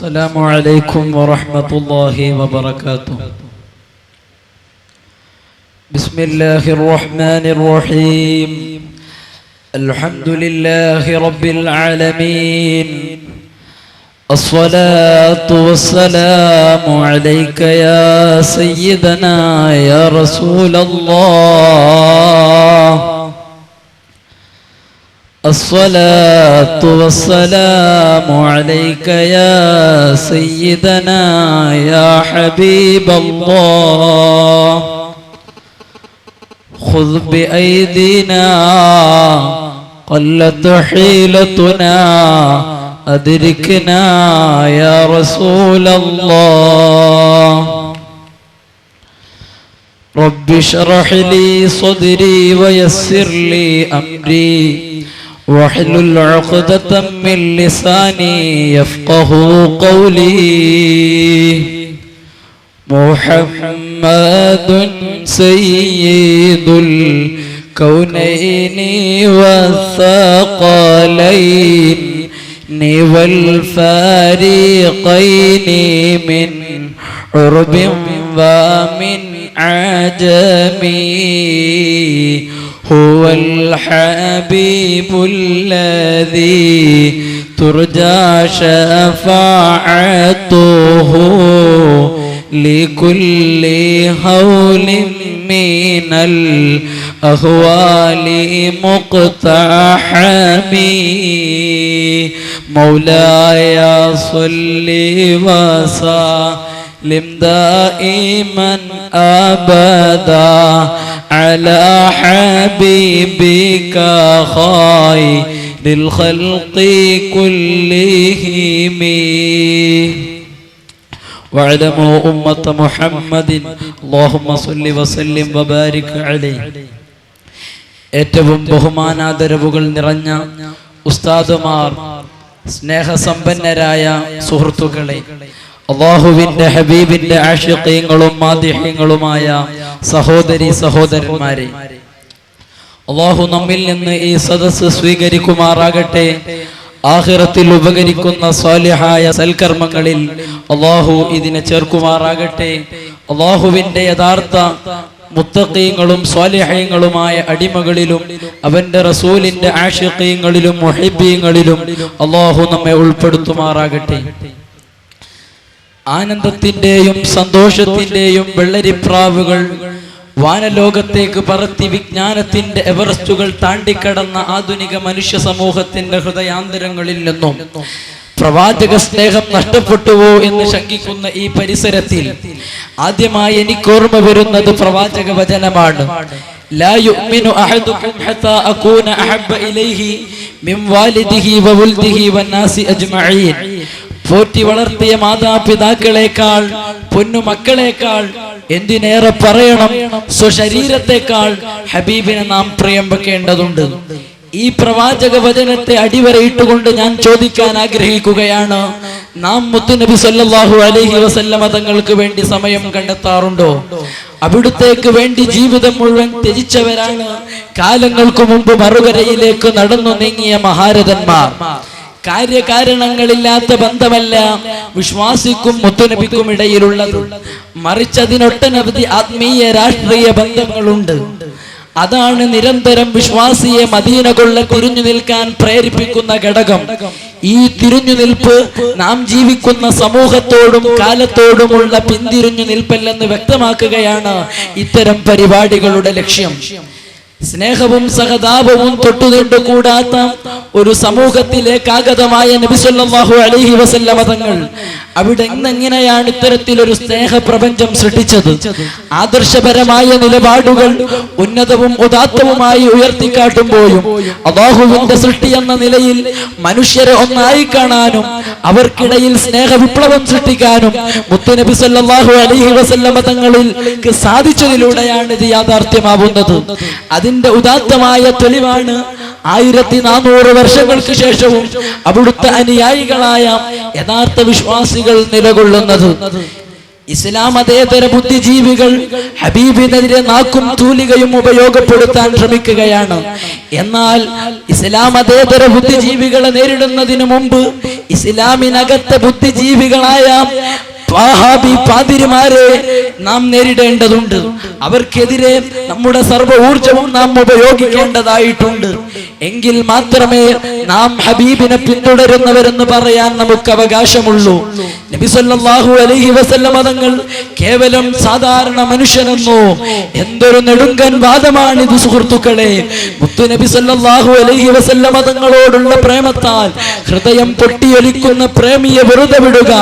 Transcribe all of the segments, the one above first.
السلام عليكم ورحمة الله وبركاته. بسم الله الرحمن الرحيم. الحمد لله رب العالمين. الصلاة والسلام عليك يا سيدنا يا رسول الله. الصلاة والسلام عليك يا سيدنا يا حبيب الله. خذ بأيدينا قلت حيلتنا أدركنا يا رسول الله. رب اشرح لي صدري ويسر لي أمري واحلل عقدة من لساني يفقه قولي. محمد سيد الكونين والثقلين والفريقين من عرب ومن عجم. هو الحبيب الذي ترجى شفاعته لكل هول من الأهوال مقتحم. مولاي صل وسلم دائما أبدا على حبيبك خير الخلق كلهم. واعلموا أمة محمد اللهم صل وسلم وبارك عليه. ഏറ്റവും ബഹുമാനാദരവുകൾ നിറഞ്ഞ ഉസ്താദുമാർ, സ്നേഹസമ്പന്നരായ സുഹൃത്തുക്കളെ, അല്ലാഹുവിന്റെ ഹബീബിന്റെ ആശിഖീങ്ങളും മാദിഹീങ്ങളുമായ സഹോദരി സഹോദരന്മാരെ, അല്ലാഹു നമ്മിൽ നിന്ന് ഈ സദസ്സ് സ്വീകരിക്കുമാറാകട്ടെ. ആഖിറത്തിൽ ഉപകരിക്കുന്ന സ്വാലിഹായ സൽക്കർമ്മങ്ങളിൽ അല്ലാഹു ഇതിനെ ചേർക്കുമാറാകട്ടെ. അല്ലാഹുവിന്റെ യഥാർത്ഥ മുത്തഖീങ്ങളും സ്വാലിഹീങ്ങളുമായ അടിമകളിലും അവന്റെ റസൂലിന്റെ ആശിഖീങ്ങളിലും മുഹിബ്ബീങ്ങളിലും അല്ലാഹു നമ്മെ ഉൾപ്പെടുത്തുമാറാകട്ടെ. ആനന്ദത്തിന്റെയും സന്തോഷത്തിന്റെയും വെള്ളരിപ്രാവുകൾ വാനലോകത്തേക്ക് പറത്തി വിജ്ഞാനത്തിന്റെ എവറസ്റ്റുകൾ താണ്ടിക്കടന്ന ആധുനിക മനുഷ്യ സമൂഹത്തിന്റെ ഹൃദയാന്തരങ്ങളിൽ നിന്നും പ്രവാചക സ്നേഹം നഷ്ടപ്പെട്ടുവോ എന്ന് ശങ്കിക്കുന്ന ഈ പരിസരത്തിൽ ആദ്യമായി എനിക്ക് ഓർമ്മ വരുന്നത് പ്രവാചക വചനമാണ്. ലാ യുഅ്മിനു അഹദുകും ഹത്താ അകൂന അഹബ്ബ ഇലൈഹി മിൻ വാലിദിഹി വവൽദിഹി വന്നാസി അജ്മഈൻ. പോറ്റി വളർത്തിയ മാതാപിതാക്കളെക്കാൾ, പൊന്നുമക്കളെക്കാൾ, എന്തിനേറെ പറയണം സ്വശരീരത്തെക്കാൾ ഹബീബിനെ നാം പ്രിയം വെക്കേണ്ടതുണ്ട്. ഈ പ്രവാചക വചനത്തെ അടിവരയിട്ടുകൊണ്ട് ഞാൻ ചോദിക്കാൻ ആഗ്രഹിക്കുകയാണ്, നാം മുത്തുനബി സല്ലല്ലാഹു അലൈഹി വസല്ലമ തങ്ങൾക്ക് വേണ്ടി സമയം കണ്ടെത്താറുണ്ടോ? അവിടുത്തേക്ക് വേണ്ടി ജീവിതം മുഴുവൻ ത്യജിച്ചവരാണ് കാലങ്ങൾക്ക് മുമ്പ് മറുകരയിലേക്ക് നടന്നു നീങ്ങിയ മഹാരഥന്മാർ. കാര്യകാരണങ്ങളില്ലാത്ത ബന്ധമല്ല വിശ്വാസിക്കും മുത്തുനബിക്കും ഇടയിലുള്ളത്, മറിച്ച് അതിനൊട്ടനവധി ആത്മീയ രാഷ്ട്രീയ ബന്ധങ്ങളുണ്ട്. അതാണ് നിരന്തരം വിശ്വാസിയെ മദീന കൊള്ള തിരിഞ്ഞു നിൽക്കാൻ പ്രേരിപ്പിക്കുന്ന ഘടകം. ഈ തിരിഞ്ഞു നിൽപ്പ് നാം ജീവിക്കുന്ന സമൂഹത്തോടും കാലത്തോടുമുള്ള പിന്തിരിഞ്ഞു നിൽപ്പല്ലെന്ന് വ്യക്തമാക്കുകയാണ് ഇത്തരം പരിപാടികളുടെ ലക്ഷ്യം. സ്നേഹവും സഹതാപവും തൊട്ടുതീണ്ടുകൂടാത്ത ഒരു സമൂഹത്തിലേക്ക് ആഗതമായ നബി സല്ലല്ലാഹു അലൈഹി വസല്ലമ തങ്ങൾ അവിടെ എങ്ങനെയാണ് ഇത്തരത്തിലൊരു സ്നേഹ പ്രപഞ്ചം സൃഷ്ടിച്ചത്? ആദർശപരമായ നിലപാടുകൾ ഉന്നതവും ഉദാത്തവുമായി ഉയർത്തിക്കാട്ടുമ്പോഴും അല്ലാഹുവിന്റെ സൃഷ്ടി എന്ന നിലയിൽ മനുഷ്യരെ ഒന്നായി കാണാനും അവർക്കിടയിൽ സ്നേഹ വിപ്ലവം സൃഷ്ടിക്കാനും മുത്തുനബി സല്ലല്ലാഹു അലൈഹി വസല്ലമ തങ്ങൾക്ക് സാധിച്ചതിലൂടെയാണ് ഇത് യാഥാർത്ഥ്യമാവുന്നത്. അതിന്റെ ഉദാത്തമായ തെളിവാണ് 1400 വർഷങ്ങൾക്ക് ശേഷവും അവിടുത്തെ അനുയായികളായ യഥാർത്ഥ വിശ്വാസികൾ നിലകൊള്ളുന്നത്. ഇസ്ലാം അതേതര ബുദ്ധിജീവികൾ ഹബീബിനെതിരെ നാക്കും തൂലികയും ഉപയോഗപ്പെടുത്താൻ ശ്രമിക്കുകയാണ്. എന്നാൽ ഇസ്ലാം അതേതര ബുദ്ധിജീവികളെ നേരിടുന്നതിന് മുമ്പ് ഇസ്ലാമിനകത്തെ ബുദ്ധിജീവികളായ വഹാബി പാതിരിമാരെ നാം നേരിടേണ്ടതുണ്ട്. അവർക്കെതിരെ നമ്മുടെ സർവ്വ ഊർജവും നാം ഉപയോഗിക്കേണ്ടതായിട്ടുണ്ട്. എങ്കിൽ മാത്രമേ നാം ഹബീബിനെ പിന്തുടരുന്നവരെന്ന് പറയാൻ നമുക്ക് അവകാശമുള്ളൂ. നബി സല്ലല്ലാഹു അലൈഹി വസല്ലം തങ്ങൾ കേവലം സാധാരണ മനുഷ്യനെന്നോ എന്തൊരു നെടുങ്കൻ വാദമാണിത് സുഹൃത്തുക്കളെ. മുത്തു നബി സല്ലല്ലാഹു അലൈഹി വസല്ലം തങ്ങളോടുള്ള പ്രേമത്താൽ ഹൃദയം പൊട്ടിയൊലിക്കുന്ന പ്രേമിയെ വെറുതെ വിടുക.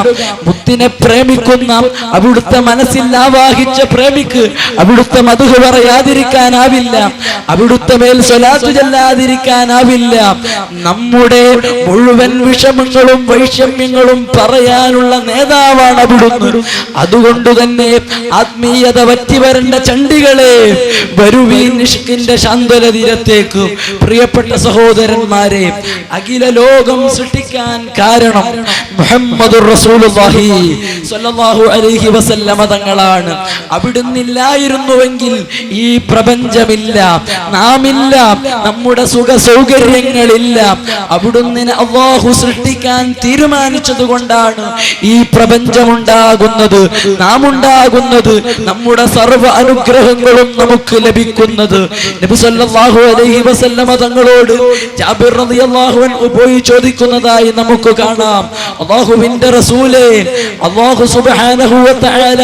മുത്തിനെ പ്രേമിക്കുന്ന അവിടുത്തെ മനസ്സിൽ ആവാഹിച്ച പ്രേമിക്ക് അവിടുത്തെ മദ്ഹ് പറയാതിരിക്കാനാവില്ല, അവിടുത്തെ മേൽ സ്വലാത്ത് ചൊല്ലാതിരിക്കാനാവില്ല. നമ്മുടെ മുഴുവൻ വിഷമങ്ങളും വൈഷമ്യങ്ങളും പറയാനുള്ള നേതാവാണ് അവിടുന്ന്. അതുകൊണ്ട് തന്നെ ആത്മീയത വറ്റിവരേണ്ട ചണ്ടികളെ, വരുവീൻ ഇഷ്കിന്റെ ശാന്തല തീരത്തേക്ക്. പ്രിയപ്പെട്ട സഹോദരന്മാരെ, അഖില ലോകം സൃഷ്ടിക്കാൻ കാരണം മുഹമ്മദുർ റസൂലുള്ളാഹി സ്വല്ലല്ലാഹു അലൈഹി വസല്ലമ തങ്ങളാണ്. അവിടുന്നില്ലായിരുന്നുവെങ്കിൽ ഈ പ്രപഞ്ചമില്ല, നാമില്ല, നമ്മുടെ സുഖ സൗകര്യങ്ങളില്ല. അവിടുന്ന് അല്ലാഹു സൃഷ്ടിക്കാൻ തീരുമാനിച്ചത് കൊണ്ടാണ് ഈ പ്രപഞ്ചമുണ്ടാകുന്നത്, നാം ഉണ്ടാകുന്നത്, നമ്മുടെ സർവ്വ അനുഗ്രഹങ്ങളും നമുക്ക് ലഭിക്കുന്നത്. നബി സല്ലല്ലാഹു അലൈഹി വസല്ലമ തങ്ങളോട് ജാബിർ റളിയല്ലാഹു അൻഹു പോയി ചോദിക്കുന്നതായി നമുക്ക് കാണാം. അല്ലാഹുവിന്റെ റസൂലേ, അല്ലാഹു സുബ്ഹാനഹു വ തആല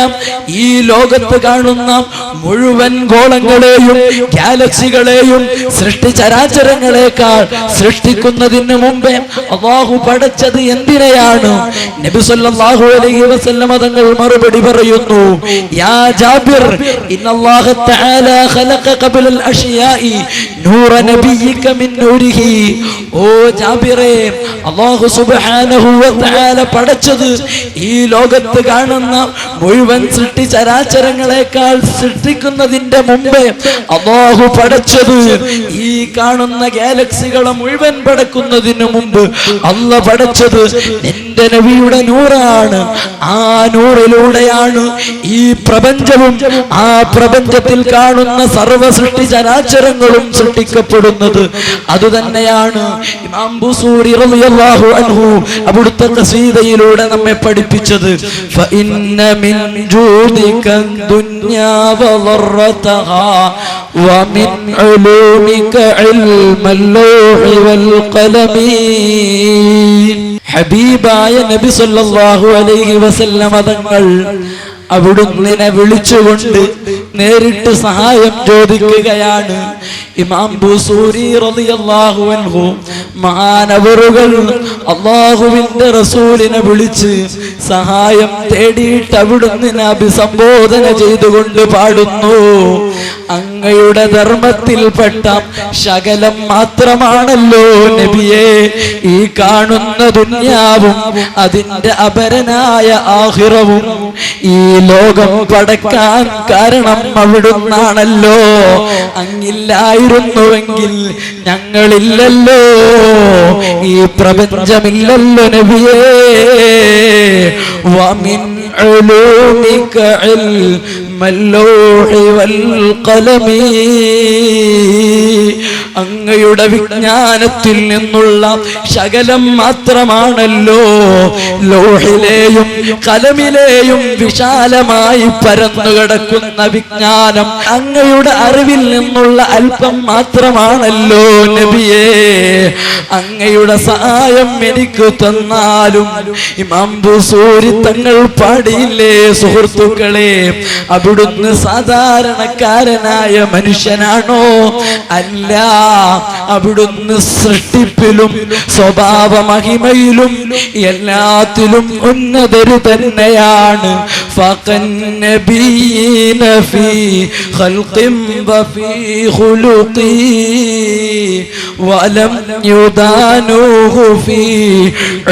ഈ ലോകത്ത് കാണുന്ന മുഴുവൻ ഗോളങ്ങളെയും ഗാലക്സികളെയും സൃഷ്ടിചരാചരങ്ങളെക്കാൾ സൃഷ്ടിക്കുന്നതിന് മുമ്പേ അല്ലാഹു പഠിച്ചത് എന്തിനെയാണ്? നബി സല്ലല്ലാഹു അലൈഹി വസല്ലം തങ്ങൾ മറുപടി പറയുന്നു, യാ ജാബിർ, ഇന്നല്ലാഹ തആല ഖലഖ ഖബലൽ അഷ്യാഇ നൂറ നബിയിക മിൻ നൂരിഹി. ഓ ജാബിറേ, അല്ലാഹു സുബ്ഹാനഹു വ തആല പഠിച്ചത് ഈ ലോകത്ത് കാണുന്ന മുഴുവൻ സൃഷ്ടിചരാചരങ്ങളെക്കാൾ സൃഷ്ടിക്കുന്നതിന്റെ മുമ്പേ അല്ലാഹു പഠിച്ചത് ഈ കാണുന്ന ഗാലക്സികളെ മുഴുവൻ പടക്കുന്നതിന് മുമ്പ് അല്ലാഹു പഠിച്ചത് നിന്റെ നബിയുടെ നൂറാണ്. ആ നൂറിലൂടെയാണ് ഈ പ്രപഞ്ചവും ആ പ്രപഞ്ചത്തിൽ കാണുന്ന സർവ്വ സൃഷ്ടിചരാചരങ്ങളും സൃഷ്ടിക്കപ്പെടുന്നത്. അതുതന്നെയാണ് ഇമാം ബുസൂരി റളിയല്ലാഹു അൻഹു അവിടുത്തെ ഖസീദയിലൂടെ നമ്മെ പഠിപ്പിച്ചത്. ഫഇന്ന മിൻ ജൂദിക ദുനിയാ വദറതഹാ വമിൻ ഉലൂമിക ഇൽമൽ ലൗഹി വൽ ഖലമി. ഹബീബായ നബി സല്ലല്ലാഹു അലൈഹി വസല്ലം തങ്ങൾ അവിടുന്ന് വിളിച്ചുകൊണ്ട് നേരിട്ട് സഹായം ചോദിക്കുകയാണ്. ഇമാം ബുസൂരി റളിയല്ലാഹു അൻഹു മഹാനവറുകൾ അല്ലാഹുവിന്റെ റസൂലിനെ വിളിച്ച് സഹായം തേടിയിട്ട് അവിടുന്ന് അഭിസംബോധന ചെയ്തുകൊണ്ട് പാടുന്നു, അങ്ങയുടെ ധർമ്മത്തിൽപ്പെട്ട ശകലം മാത്രമാണല്ലോ നബിയെ ഈ കാണുന്ന ദുനിയാവും അതിന്റെ അപരനായ ആഖിറവും. ഈ ലോകം പടക്കാൻ കാരണം അവിടുന്നാണല്ലോ. അങ്ങില്ലായിരുന്നുവെങ്കിൽ ഞങ്ങളില്ലല്ലോ, ഈ പ്രപഞ്ചമില്ലല്ലോ നബിയേ. വമിൻ ഉലൂമിക ഇൽമൽ ലൗഹി വൽ ഖലമി. അങ്ങയുടെ വിജ്ഞാനത്തിൽ നിന്നുള്ള ശകലം മാത്രമാണല്ലോ ലൗഹിലെയും ഖലമിലെയും വിശാലമായി പരന്നു കിടക്കുന്ന വിജ്ഞാനം. അങ്ങയുടെ അറിവിൽ നിന്നുള്ള അല്പം മാത്രമാണല്ലോ നബിയേ. അങ്ങയുടെ സഹായം എനിക്ക് തന്നാലും. ഇമാം ബുസൂരി തങ്ങൾ പാടിയില്ലേ സുഹൃത്തുക്കളെ, അവിടുന്ന് സാധാരണക്കാരനായ മനുഷ്യനാണോ? അല്ല, അവിടുന്ന് സൃഷ്ടിപ്പിലും സ്വഭാവ മഹിമയിലും എല്ലാത്തിലും ഉന്നതരു തന്നെയാണ്. ഫഖൻ നബിയ്യിന ഫീ ഖൽഖിൻ വഫീ ഖുലുഖി വലം യുദാനുഹു ഫീ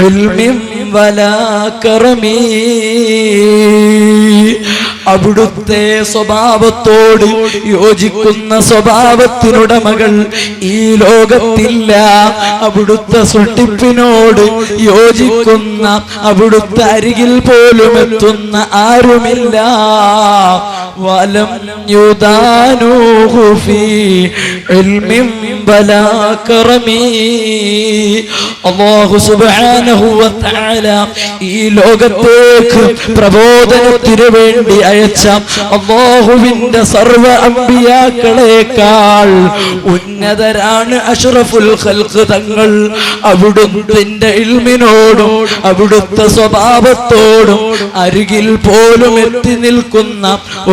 ഇൽമിൻ വലാ കറമി. അവിടുത്തെ സ്വഭാവത്തോട് യോജിക്കുന്ന സ്വഭാവത്തിനുടമകൾ ഈ ലോകത്തില്ല. അവിടുത്തെ സൃഷ്ടിപ്പിനോട് യോജിക്കുന്ന, അവിടുത്തെ അരികിൽ പോലും എത്തുന്ന ആരുമില്ല. വലം യുദാനൂഹു ഫീ ഇൽമിൻ വലാ കറമി. അല്ലാഹു സുബ്ഹാനഹു വ തആല ഈ ലോകത്തേക്ക് പ്രബോധനത്തിനു വേണ്ടി അയച്ച അല്ലാഹുവിന്റെ സർവ്വ അമ്പിയാക്കളെക്കാൾ ഉന്നതരാണ് അഷ്റഫുൽ ഖൽഖ് തങ്ങൾ. അവിടുത്തെ ഇൽമിനോടും അവിടുത്തെ സ്വഭാവത്തോടും അരികിൽ പോലും എത്തി നിൽക്കുന്ന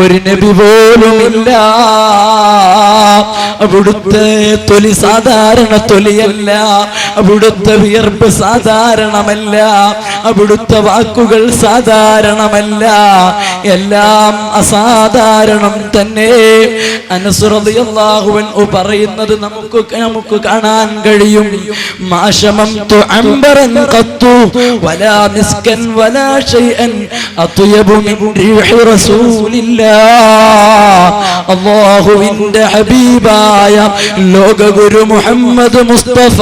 ഒരു നബി പോലുമില്ല. അവിടുത്തെ തൊലി സാധാരണ തൊലിയല്ല, അവിടുത്തെ വിയർപ്പ് സാധാരണമല്ല, അവിടുത്തെ വാക്കുകൾ സാധാരണമല്ല, എല്ലാം അസാധാരണം തന്നെ. അനസ് റളിയല്ലാഹു അൻഹു പറയുന്നത് നമുക്ക് കാണാൻ കഴിയും. മാശമംതു അംബറൻ ഖത്തു വലാ മിസ്കൻ വലാ ഷൈഅൻ അത്യബു മിൻ റീഹി റസൂലില്ലാഹ്. അല്ലാഹുവിന്റെ ഹബീബായ ലോകഗുരു മുഹമ്മദ് മുസ്തഫ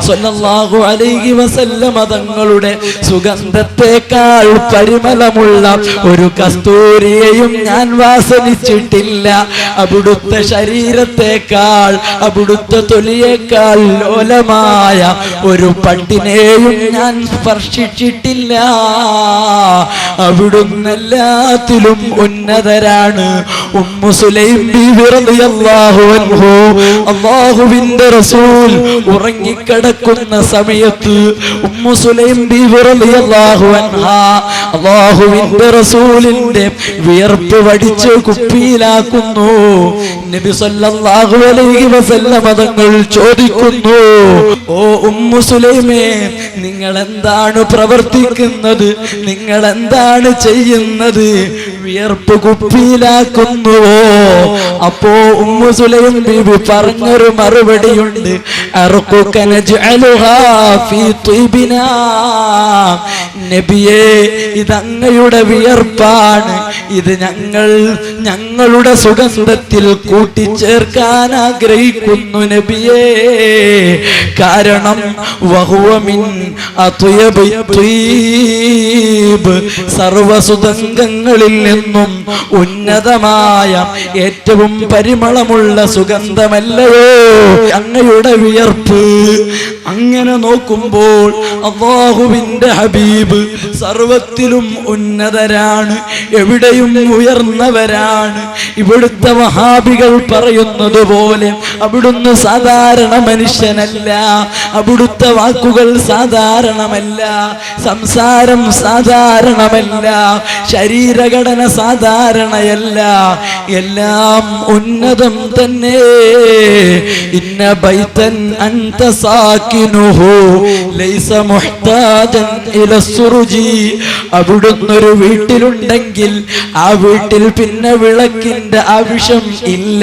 സ്വല്ലല്ലാഹു അലൈഹി വസല്ലം തങ്ങളുടെ സുഗന്ധത്തേക്കാൾ പരിമളമുള്ള ഒരു കസ്തൂരിയെയും ഞാൻ വാസനിച്ചിട്ടില്ല. അവിടുത്തെ ശരീരത്തേക്കാൾ, അവിടുത്തെ തൊലിയേക്കാൾ ലോലമായ ഒരു പട്ടിനെയും ഞാൻ സ്പർശിച്ചിട്ടില്ല. അവിടുന്ന് എല്ലാത്തിലും ഉന്നതരാണ്. ഉമ്മു സുലൈം ബീവി റളിയല്ലാഹു അൻഹു, അല്ലാഹുവിന്റെ റസൂൽ ഉറങ്ങിക്കിടക്കുന്ന സമയത്ത് ഉമ്മു സുലൈം ബീവി റളിയല്ലാഹു അൻഹാ അല്ലാഹുവിന്റെ റസൂലിന്റെ വിയർപ്പ് വടിച്ച് കുപ്പിയിലാക്കുന്നു. നബി സല്ലല്ലാഹു അലൈഹി വസല്ലം തങ്ങൾ ചോദിക്കുന്നു, ഓ ഉമ്മു സുലൈമേ, നിങ്ങൾ എന്താണ് പ്രവർത്തിക്കുന്നത്? നിങ്ങൾ എന്താണ് ചെയ്യുന്നത്? വിയർപ്പ് കുപ്പിയിലാക്കുന്നുവോ? അപ്പോ ഉമ്മു സുലൈം ബീവി പറഞ്ഞൊരു മറുപടിയുണ്ട്, അർഖുക നജ്അലുഹാ ഫീ ത്വീബിനാ. നബിയേ, ഇത് അങ്ങയുടെ വിയർപ്പാണ്, ഇത് ഞങ്ങളുടെ സുഗന്ധത്തിൽ കൂട്ടിച്ചേർക്കാൻ ആഗ്രഹിക്കുന്നു നബിയേ. കാരണം വഹുവ മിൻ അത്യബി ത്വീബ്, സർവസുഗന്ധങ്ങളിൽ നിന്നും ഉന്നതമായ ഏറ്റവും പരിമളമുള്ള സുഗന്ധമല്ലയോ അങ്ങയുടെ വിയർപ്പ്? അങ്ങനെ നോക്കുമ്പോൾ അല്ലാഹുവിന്റെ ഹബീബ് സർവത്തിലും ഉന്നതരാണ്, എവിടെയും ഉയർന്നവരാണ്. ഇവിടുത്തെ വഹാബികൾ പറയുന്നത് പോലെ അവിടുന്ന് സാധാരണ മനുഷ്യനല്ല, അവിടുത്തെ വാക്കുകൾ സാധാരണമല്ല, സംസാരം സാധാരണമല്ല, ശരീരഘടന സാധാരണയല്ല, എല്ലാം ഉന്നതം തന്നെ. ഇന്ന ബൈതൻ അൻത സാകിനുഹു ലൈസ മുഹ്താജൻ ഇല സുറുജി. അവിടുന്നൊരു വീട്ടിലുണ്ടെങ്കിൽ ആ വീട്ടിൽ പിന്നെ വിളക്കിന്റെ ആവശ്യം ഇല്ല.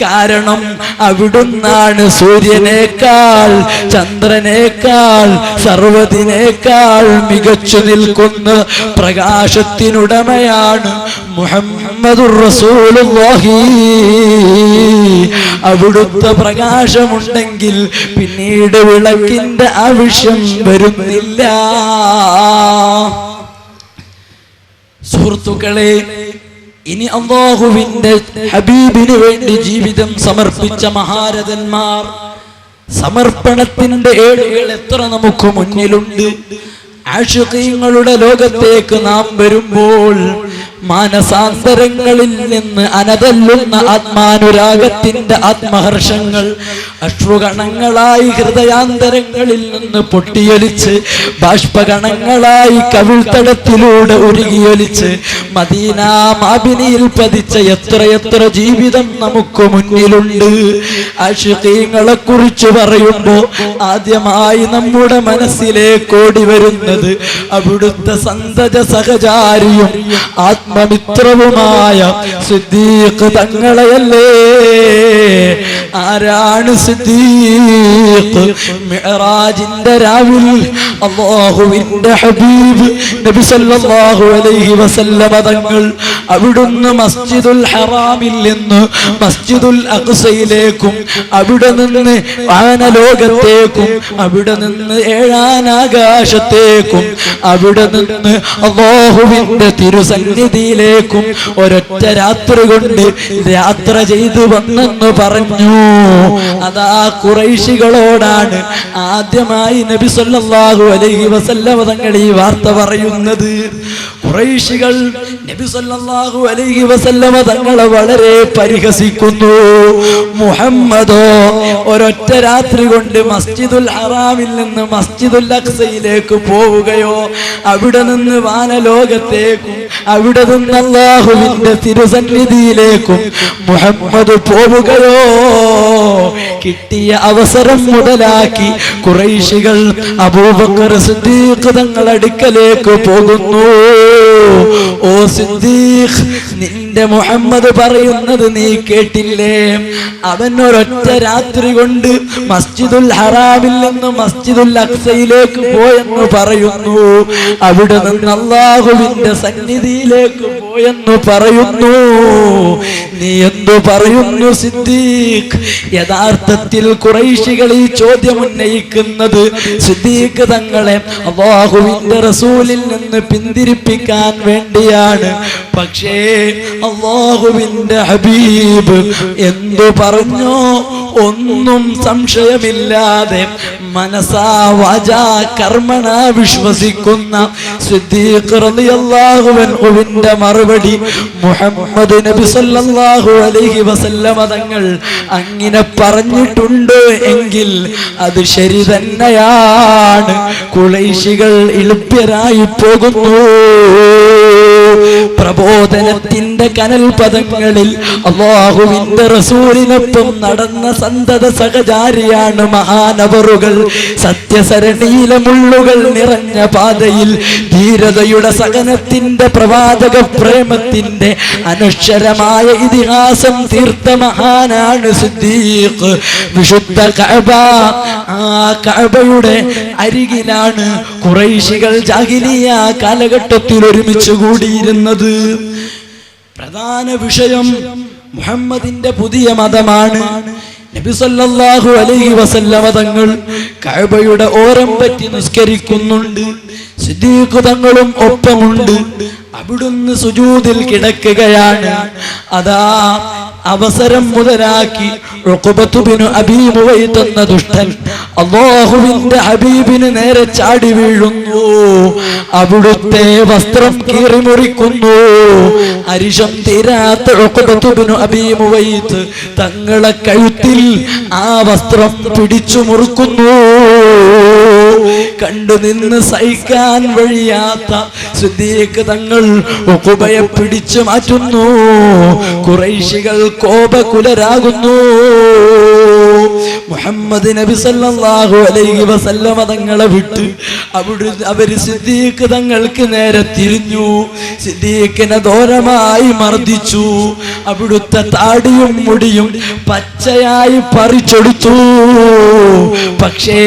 കാരണം അവിടുന്നാണ് സൂര്യനേക്കാൾ, ചന്ദ്രനേക്കാൾ, സർവ്വതിനേക്കാൾ മികച്ചു നിൽക്കുന്ന പ്രകാശത്തിനുടമയാണ് മുഹമ്മദുർ റസൂലുള്ളാഹി. അവിടുത്തെ പ്രകാശമുണ്ടെങ്കിൽ പിന്നീട് വിളക്കിന്റെ ആവശ്യം വരുന്നില്ല. സുഹൃത്തുക്കളെ, ഇനി അല്ലാഹുവിന്റെ ഹബീബിന് വേണ്ടി ജീവിതം സമർപ്പിച്ച മഹാരഥന്മാർ, സമർപ്പണത്തിന്റെ ഏടുകൾ എത്ര നമുക്ക് മുന്നിലുണ്ട്. ആശിഖീങ്ങളുടെ ലോകത്തേക്ക് നാം വരുമ്പോൾ മാനസാന്തരങ്ങളിൽ നിന്ന് അനതല്ലുന്ന ആത്മാനുരാഗത്തിന്റെ ആത്മഹർഷങ്ങൾ അശ്രുഗണങ്ങളായി ഹൃദയാന്തരങ്ങളിൽ നിന്ന് പൊട്ടിയൊലിച്ച് ബാഷ്പഗണങ്ങളായി കവിൾത്തടത്തിലൂടെ ഉരുകിയൊലിച്ച് മദീന മാബിനിയിൽ പതിച്ച എത്രയെത്ര ജീവിതം നമുക്ക് മുന്നിലുണ്ട്. ആശിഖീങ്ങളെ കുറിച്ച് പറയുമ്പോൾ ആദ്യമായി നമ്മുടെ മനസ്സിലേക്ക് ഓടി വരുന്നത് അവിടുത്തെ സന്തത സഹചാരിയും ആത്മമിത്രവുമായ സിദ്ദീഖ് തങ്ങളെയല്ലേ. ആരാണ് സിദ്ദീഖ്? മിഅ്റാജിന്റെ രാവിൽ അല്ലാഹുവിന്റെ ഹബീബ് നബി സല്ലല്ലാഹു അലൈഹി വസല്ലമ തങ്ങൾ അവിടുന്ന് മസ്ജിദുൽ ഹറാമിൽ നിന്ന് മസ്ജിദുൽ അഖ്സയിലേക്കും അവിടെ നിന്ന് വാനലോകത്തേക്കും അവിടെ നിന്ന് ഏഴാനാകാശത്തേക്കും അവിടെ നിന്ന് അല്ലാഹുവിന്റെ തിരുസന്നിധിയിലേക്കും ഒരൊറ്റ രാത്രി കൊണ്ട് യാത്ര ചെയ്തു വന്നെന്ന് പറഞ്ഞു. അതാ ഖുറൈശികളോടാണ് ആദ്യമായി നബി സല്ലല്ലാഹു അലൈഹി വസല്ലമ തങ്ങൾ ഈ വാർത്ത പറയുന്നത്. ഖുറൈശികൾ നബി സല്ലല്ലാഹു അലൈഹി വസല്ലമ തങ്ങളെ വളരെ പരിഹസിക്കുന്നു. മുഹമ്മദോ ഒരൊറ്റ രാത്രി കൊണ്ട് മസ്ജിദുൽ ഹറാമിൽ നിന്ന് മസ്ജിദുൽ അഖ്സയിലേക്ക് പോവുകയോ അവിടെ നിന്ന് വാനലോകത്തേക്കും അവിടെ നിന്ന് അല്ലാഹുവിന്റെ തിരുസന്നിധിയിലേക്കും മുഹമ്മദ് പോവുകയോ കിട്ടിയ അവസരം മുതലാക്കി ഖുറൈശികൾ അബൂബക്കർ സിദ്ദീഖ് തങ്ങളുടെ അടുക്കലേക്ക് പോകുന്നു. ഓ സിദ്ദീഖ്, നിന്റെ മുഹമ്മദ് പറയുന്നത് നീ കേട്ടില്ലേ? അവൻ ഒരൊറ്റ രാത്രി കൊണ്ട് മസ്ജിദുൽ ഹറാമിൽ നിന്ന് മസ്ജിദുൽ അഖ്സയിലേക്ക് പോയെന്ന് പറയുന്നു. അവിടെ നിന്ന് അല്ലാഹുവിന്റെ സന്നിധിയിലേക്ക് പോയെന്ന് പറയുന്നു. നീ എന്തു പറയുന്നു സിദ്ദീഖ്? യഥാർത്ഥത്തിൽ ഖുറൈശികൾ ഈ ചോദ്യം ഉന്നയിക്കുന്നത് സിദ്ദീഖ് തങ്ങളെ അല്ലാഹുവിന്റെ റസൂലിൽ നിന്ന് പിന്തിരിപ്പിക്കാൻ വേണ്ടിയാണ്. പക്ഷേ അല്ലാഹുവിന്റെ ഹബീബ് എന്തു പറഞ്ഞോ ഒന്നും സംശയമില്ലാതെ മനസാ വാചാ കർമ്മണ വിശ്വസിക്കുന്ന സിദ്ദീഖ് റളിയല്ലാഹു അൻഹുവിന്റെ മറുപടി മുഹമ്മദ് നബി സല്ലല്ലാഹു അലൈഹി വസല്ലമ തങ്ങൾ അങ്ങനെ പറഞ്ഞിട്ടുണ്ട് എങ്കിൽ അത് ശരി തന്നെയാണ്. ഖുറൈശികൾ ഇളുപ്യരായി പോകുന്നു. പ്രബോധനത്തിന്റെ കനൽ പദങ്ങളിൽ അല്ലാഹുവിന്റെ റസൂലിനൊപ്പം നടന്ന സന്തത സഹചാരിയാണ് മഹാനവറുകൾ. സത്യസരണിയിലെ മുള്ളുകൾ നിറഞ്ഞ പാതയിൽ ധീരതയുടെ സഹനത്തിന്റെ പ്രവാചക പ്രേമത്തിന്റെ അനശ്വരമായ ഇതിഹാസം തീർത്ത മഹാനാണ് സിദ്ദീഖ്. വിശുദ്ധ കഅബ, ആ കഅബയുടെ അരികിലാണ് ഖുറൈശികൾ ജാഹിലിയ കാലഘട്ടത്തിൽ ഒരുമിച്ച് കൂടിയിരുന്നത്. പ്രധാന വിഷയം മുഹമ്മദിന്റെ പുതിയ മതമാണ്. നബി സല്ലല്ലാഹു അലൈഹി വസല്ലമ തങ്ങൾ കഅബയുടെ ഓരം പറ്റി നിസ്കരിക്കുന്നുണ്ട്. സിദ്ദീഖ് തങ്ങളും ഒപ്പമുണ്ട്. അവിടുന്ന് സുജൂദിൽ കിടക്കുകയാണ്. അതാ അവസരം മുതലാക്കി ഉഖബത്തു ബിനു അബീ മുവൈത്ത് എന്ന ദുഷ്ടൻ അല്ലാഹുവിന്റെ ഹബീബിന് നേരെ ചാടി വീഴുന്നു. അവിടുത്തെ വസ്ത്രം കീറി മുറിക്കുന്നു. അരിശം തീരാത്ത ഉഖബത്തു ബിനു അബീ മുവൈത്ത് തങ്ങളെ കഴുത്തിൽ ആ വസ്ത്രം പിടിച്ചു മുറുക്കുന്നു. കണ്ടുനിന്ന് സഹിക്കാൻ വഴിയാത്ത സിദ്ദീഖ് തങ്ങൾ ഉഖബയെ പിടിച്ചു മാറ്റുന്നു. ഖുറൈശികൾ കോപകുലരാകുന്നു. മുഹമ്മദ് നബി സല്ലല്ലാഹു അലൈഹി വസല്ലമ തങ്ങളെ വിട്ട് അവര് സിദ്ദീഖ് തങ്ങൾക്ക് നേരെ തിരിഞ്ഞു. സിദ്ദീഖിനെ ദോരമായി മർദ്ദിച്ചു. അവിടുത്തെ താടിയും മുടിയും പച്ചയായി പറിച്ചെടുത്തു. പക്ഷേ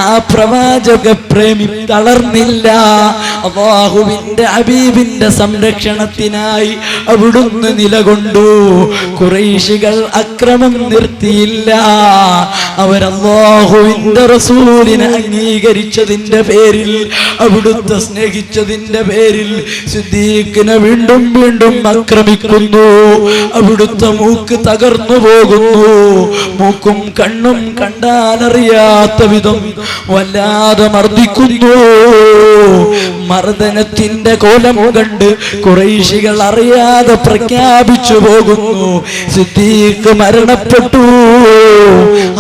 ആ പ്രവാചക പ്രേമി തളർന്നില്ല. അല്ലാഹുവിന്റെ ഹബീബിന്റെ സംരക്ഷണത്തിനായി അവിടുന്ന് നിലകൊണ്ടു. ഖുറൈശികൾ അക്രമം നിർത്തിയില്ല. അവർ അല്ലാഹുവിന്റെ റസൂലിനെ അംഗീകരിച്ചതിന്റെ പേരിൽ, അവിടുത്തെ സ്നേഹിച്ചതിന്റെ പേരിൽ സിദ്ദീഖിനെ വീണ്ടും വീണ്ടും ആക്രമിക്കുന്നു. അവിടുത്തെ മൂക്ക് തകർന്നു പോകുന്നു. മൂക്കും കണ്ണും കണ്ടാലറിയാത്ത വിധം വല്ലാതെ മർദ്ദിക്കുന്നു. മർദ്ദനത്തിന്റെ കോലം കണ്ട് ഖുറൈശികൾ അറിയാതെ പ്രഖ്യാപിച്ചു പോകുന്നു, സിദ്ദീഖ് മരണപ്പെട്ടു.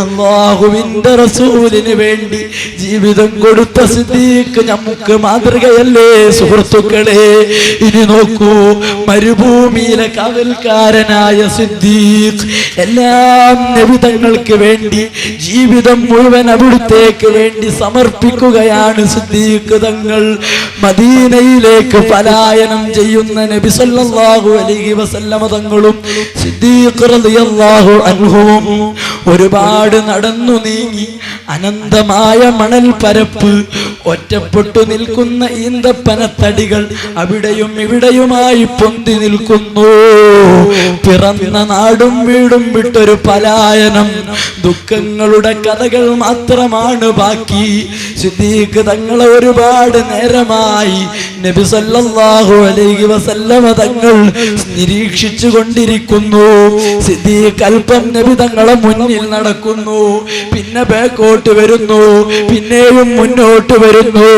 അല്ലാഹുവിന്റെ റസൂലിന് വേണ്ടി ജീവിതം കൊടുത്ത സിദ്ദീഖ് നമുക്ക് മാതൃകയല്ലേ സുഹൃത്തുക്കളെ? ഇനി നോക്കൂ, മരുഭൂമിയിലെ കാവൽക്കാരനായ സിദ്ദീഖ് എല്ലാം നബിതങ്ങൾക്ക് വേണ്ടി ജീവിതം മുഴുവൻ അവിടുത്തേക്ക് വേണ്ടി സമർപ്പിക്കുകയാണ് സിദ്ദീഖ് തങ്ങൾ. മദീനയിലേക്ക് പലായനം ചെയ്യുന്ന നബി സല്ലല്ലാഹു അലൈഹി വസല്ലമ തങ്ങളും സിദ്ദീഖ് റളിയല്ലാഹു അൻഹുവും ഒരുപാട് നടന്നു നീങ്ങി അനന്തമായ മണൽ പരപ്പ് ഒറ്റപ്പെട്ടു നിൽക്കുന്ന ഈന്തപ്പനത്തടികൾ അവിടെയും ഇവിടെയുമായി പൊന്തി നിൽക്കുന്നു. പിറന്ന നാടും വീടും വിട്ടൊരു പലായനം, ദുഃഖങ്ങളുടെ കഥകൾ മാത്രമാണ് ബാക്കി. സിദ്ദീഖ് തങ്ങളെ ഒരുപാട് നേരമായി നബി സല്ലല്ലാഹു അലൈഹി വസല്ലമ തങ്ങൾ നിരീക്ഷിച്ചു കൊണ്ടിരിക്കുന്നു. സിദ്ദീഖ് അല്പം നബി തങ്ങളെ മുന്നിൽ നടക്കുന്നു, പിന്നെ ബാക്കോട്ട് വരുന്നു, പിന്നെയും മുന്നോട്ട് വരുന്നു.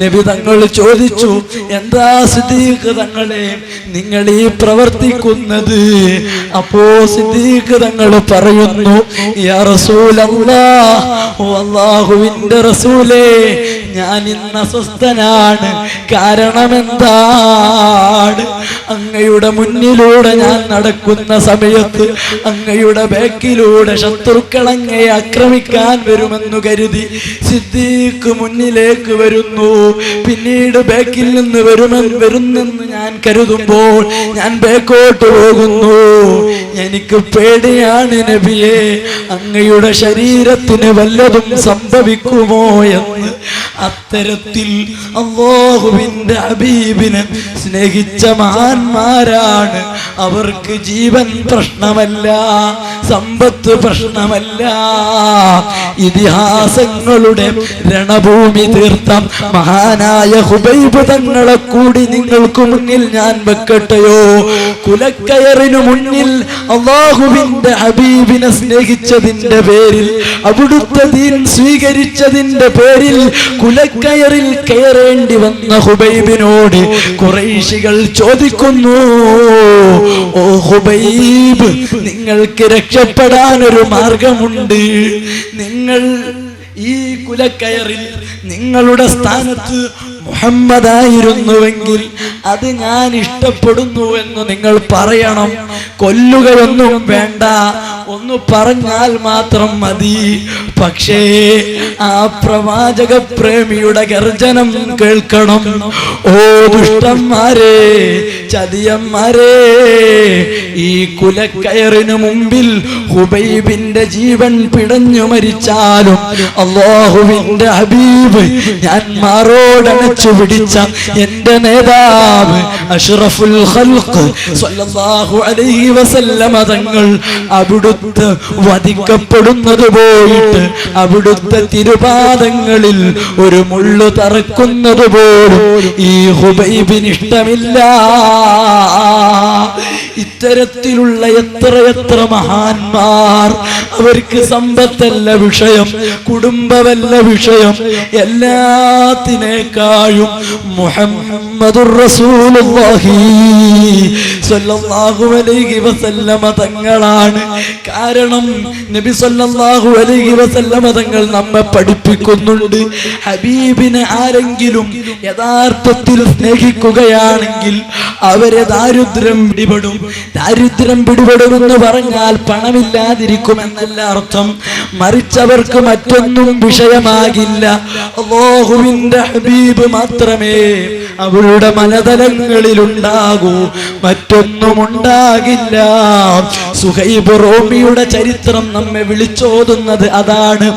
നബി തങ്ങൾ ചോദിച്ചു, എന്താ സിദ്ദീഖ് തങ്ങളെ നിങ്ങൾ ഈ പ്രവർത്തിക്കുന്നത്? അപ്പോ സിദ്ദീഖ് തങ്ങൾ പറയുന്നു, യാ റസൂലല്ലാഹ്, അല്ലാഹുവിന്റെ റസൂലേ, ഞാൻ ഇന്ന് അസ്വസ്ഥനാണ്. കാരണം എന്താണ്? അങ്ങയുടെ മുന്നിലൂടെ ഞാൻ നടക്കുന്ന സമയത്ത് അങ്ങയുടെ ബാക്കിലൂടെ ശത്രുക്കൾ അങ്ങയെ ആക്രമിക്കാൻ വരുമെന്ന് കരുതി സിദ്ദീഖ് മുന്നിലേക്ക് വരുന്നു. പിന്നീട് ബാക്കിൽ നിന്ന് വരുന്നെന്ന് ഞാൻ കരുതുമ്പോൾ ഞാൻ ബാക്കോട്ട് പോകുന്നു. എനിക്ക് പേടിയാണ് നബിയെ, അങ്ങയുടെ ശരീരത്തിന് വല്ലതും സംഭവിക്കുമോ എന്ന്. അത്തരത്തിൽ അല്ലാഹുവിന്റെ ഹബീബിനെ സ്നേഹിച്ച മഹാന്മാരാണ്. അവർക്ക് ജീവൻ പ്രശ്നമല്ല, സമ്പത്ത് പ്രശ്നമല്ല. ഇതിഹാസങ്ങളുടെ രണഭൂമി തീർത്ത മഹാനായ ഹുബൈബ് തങ്ങളെ കൂടി നിങ്ങൾക്ക് മുന്നിൽ ഞാൻ വെക്കട്ടെയോ? കുലക്കയറിനു മുന്നിൽ അല്ലാഹുവിന്റെ ഹബീബിനെ സ്നേഹിച്ചതിന്റെ പേരിൽ, അവിടുത്തെ ദീൻ സ്വീകരിച്ചതിന്റെ പേരിൽ കുലക്കയറിൽ കയറേണ്ടി വന്ന ഹുബൈബിനോട് ഖുറൈശികൾ ചോദിക്കുന്നു, ഓ ഹുബൈബ്, നിങ്ങൾക്ക് രക്ഷപ്പെടാൻ ഒരു മാർഗമുണ്ട്. നിങ്ങൾ ഈ കുലക്കയറിൽ നിങ്ങളുടെ സ്ഥാനത്ത് മുഹമ്മദായിരുന്നുവെങ്കിൽ അത് ഞാൻ ഇഷ്ടപ്പെടുന്നു എന്ന് നിങ്ങൾ പറയണം. കൊല്ലുകയൊന്നും വേണ്ട, ഒന്ന് പറഞ്ഞാൽ മാത്രം മതി. പക്ഷേ ആ പ്രവാചക പ്രേമിയുടെ ഗർജനം കേൾക്കണം. ഓ ദുഷ്ടന്മാരെ, ചതിയന്മാരെ, ഈ കുലക്കയറിനു മുമ്പിൽ ഹുബൈബിന്റെ ജീവൻ പിടഞ്ഞു മരിച്ചാലും അല്ലാഹുവിന്റെ ഹബീബ്, ഞാൻ മാറോടണച്ചു പിടിച്ച എന്റെ നേതാവ് അഷ്റഫുൽ ഖൽഖ് സ്വല്ലല്ലാഹു അലൈഹി വസല്ലമ തങ്ങൾ അവിടുത്തെ വധിക്കപ്പെടുന്നത് പോയിട്ട് അവിടുത്തെ തിരുപാദങ്ങളിൽ ഒരു മുള്ളു തറക്കുന്നത് പോലും ഈ ഹുബൈബിന് ഇഷ്ടമില്ല. ഇത്തരത്തിലുള്ള എത്രയെത്ര മഹാന്മാർ, അവർക്ക് സമ്പത്തല്ല വിഷയം, കുടുംബമല്ല വിഷയം, എല്ലാത്തിനേക്കാളും മുഹമ്മദുർ റസൂലുള്ളാഹി സ്വല്ലല്ലാഹു അലൈഹി വസല്ലമ തങ്ങളാണ്. കാരണം നബി സ്വല്ലല്ലാഹു അലൈഹി വസല്ലമ തങ്ങൾ നമ്മെ പഠിപ്പിക്കുന്നുണ്ട്, ഹബീബിനെ ആരെങ്കിലും യഥാർത്ഥത്തിൽ സ്നേഹിക്കുകയാണെങ്കിൽ അവരെ ദാരിദ്ര്യം പിടിപെടും. ദാരിദ്ര്യം പിടിപെടുമെന്ന് പറഞ്ഞാൽ പണമില്ലാതിരിക്കുമെന്നല്ല അർത്ഥം, മറിച്ചവർക്ക് മറ്റൊന്നും വിഷയമാകില്ല. അല്ലാഹുവിന്റെ ഹബീബ് മാത്രമേ അവരുടെ മനതലങ്ങളിൽ ഉണ്ടാകൂ, മറ്റൊന്നും ഉണ്ടാകില്ല. സുഹൈബ് റൂമിയുടെ ചരിത്രം നമ്മെ വിളിച്ചോതുന്നത് അതാണ്.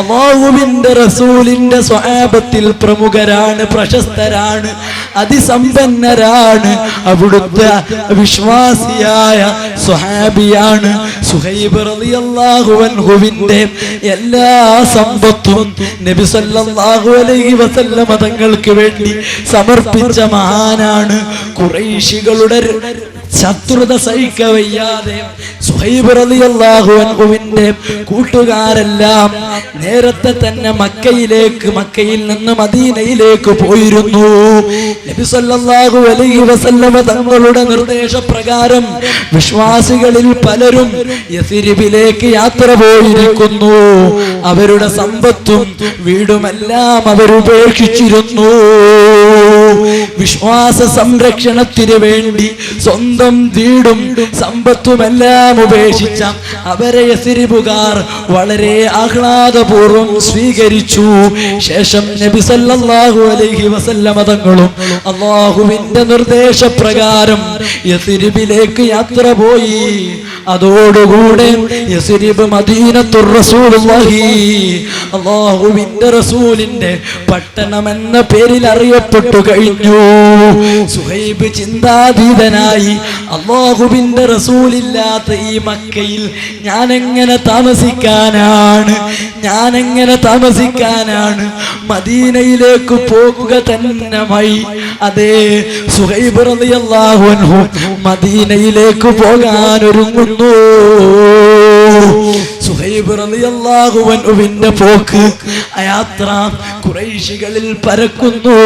അല്ലാഹുവിന്റെ റസൂലിന്റെ സ്വഹാബത്തിൽ പ്രമുഖരാണ്, പ്രശസ്തരാണ്, അതിസമ്പന്നരാണ്. അവിടുത്തെ വിശ്വാസിയായ സ്വഹാബിയാണ് സുഹൈബ് റളിയല്ലാഹു അൻഹുവിന്റെ എല്ലാ സമ്പത്തും നബി സല്ലല്ലാഹു അലൈഹി വസല്ലമ തങ്ങൾക്ക് വേണ്ടി സമർപ്പിച്ച മഹാനാണ്. ഖുറൈശികളുടെ ശത്രുത സഹിക്കവയ്യാതെ സുഹൈബ് റളിയല്ലാഹു അൻഹുവിന്റെ കൂട്ടുകാരെല്ലാം നേരത്തെ തന്നെ മക്കയിൽ നിന്ന് മദീനയിലേക്ക് പോയിരുന്നു. നബി സല്ലല്ലാഹു അലൈഹി വസല്ലമ തങ്ങളുടെ നിർദ്ദേശപ്രകാരം വിശ്വാസികളിൽ പലരും യസ്രിബിലേക്ക് യാത്ര പോയിരിക്കുന്നു. അവരുടെ സമ്പത്തും വീടുമെല്ലാം അവരുപേക്ഷിച്ചിരുന്നു. വിശ്വാസ സംരക്ഷണത്തിന് വേണ്ടി സ്വന്തം വീടും സമ്പത്തുമെല്ലാം ഉപേക്ഷിച്ച അവരെ യസ്രിബുകാർ വളരെ ആഹ്ലാദപൂർവ്വം സ്വീകരിച്ചു. ശേഷം നബി സല്ലല്ലാഹു അലൈഹി വസല്ലമ തങ്ങളും അല്ലാഹുവിന്റെ നിർദ്ദേശപ്രകാരം യസ്രിബിലേക്ക് യാത്ര പോയി. അതോടുകൂടെ യസ്രിബ് മദീനത്തുർ റസൂലുള്ളാഹി, അല്ലാഹുവിന്റെ റസൂലിന്റെ പട്ടണം എന്ന പേരിൽ അറിയപ്പെട്ടു കഴിഞ്ഞു. സുഹൈബ് ചിന്താതീതനായി, അല്ലാഹുവിന്റെ റസൂലില്ലാത്ത ഈ മക്കയിൽ ഞാൻ എങ്ങനെ താമസിക്കാനാണ്, മദീനയിലേക്ക് പോകുക തന്നെ മതി. അതേ, സുഹൈബ് റളിയല്ലാഹു അൻഹു മദീനയിലേക്ക് പോകാൻ ഒരുങ്ങുന്നു. സുഹൈബ് റളിയല്ലാഹു അൻഹുവിന്റെ പോക്ക്, യാത്ര ഖുറൈശികളിൽ പരക്കുന്നു.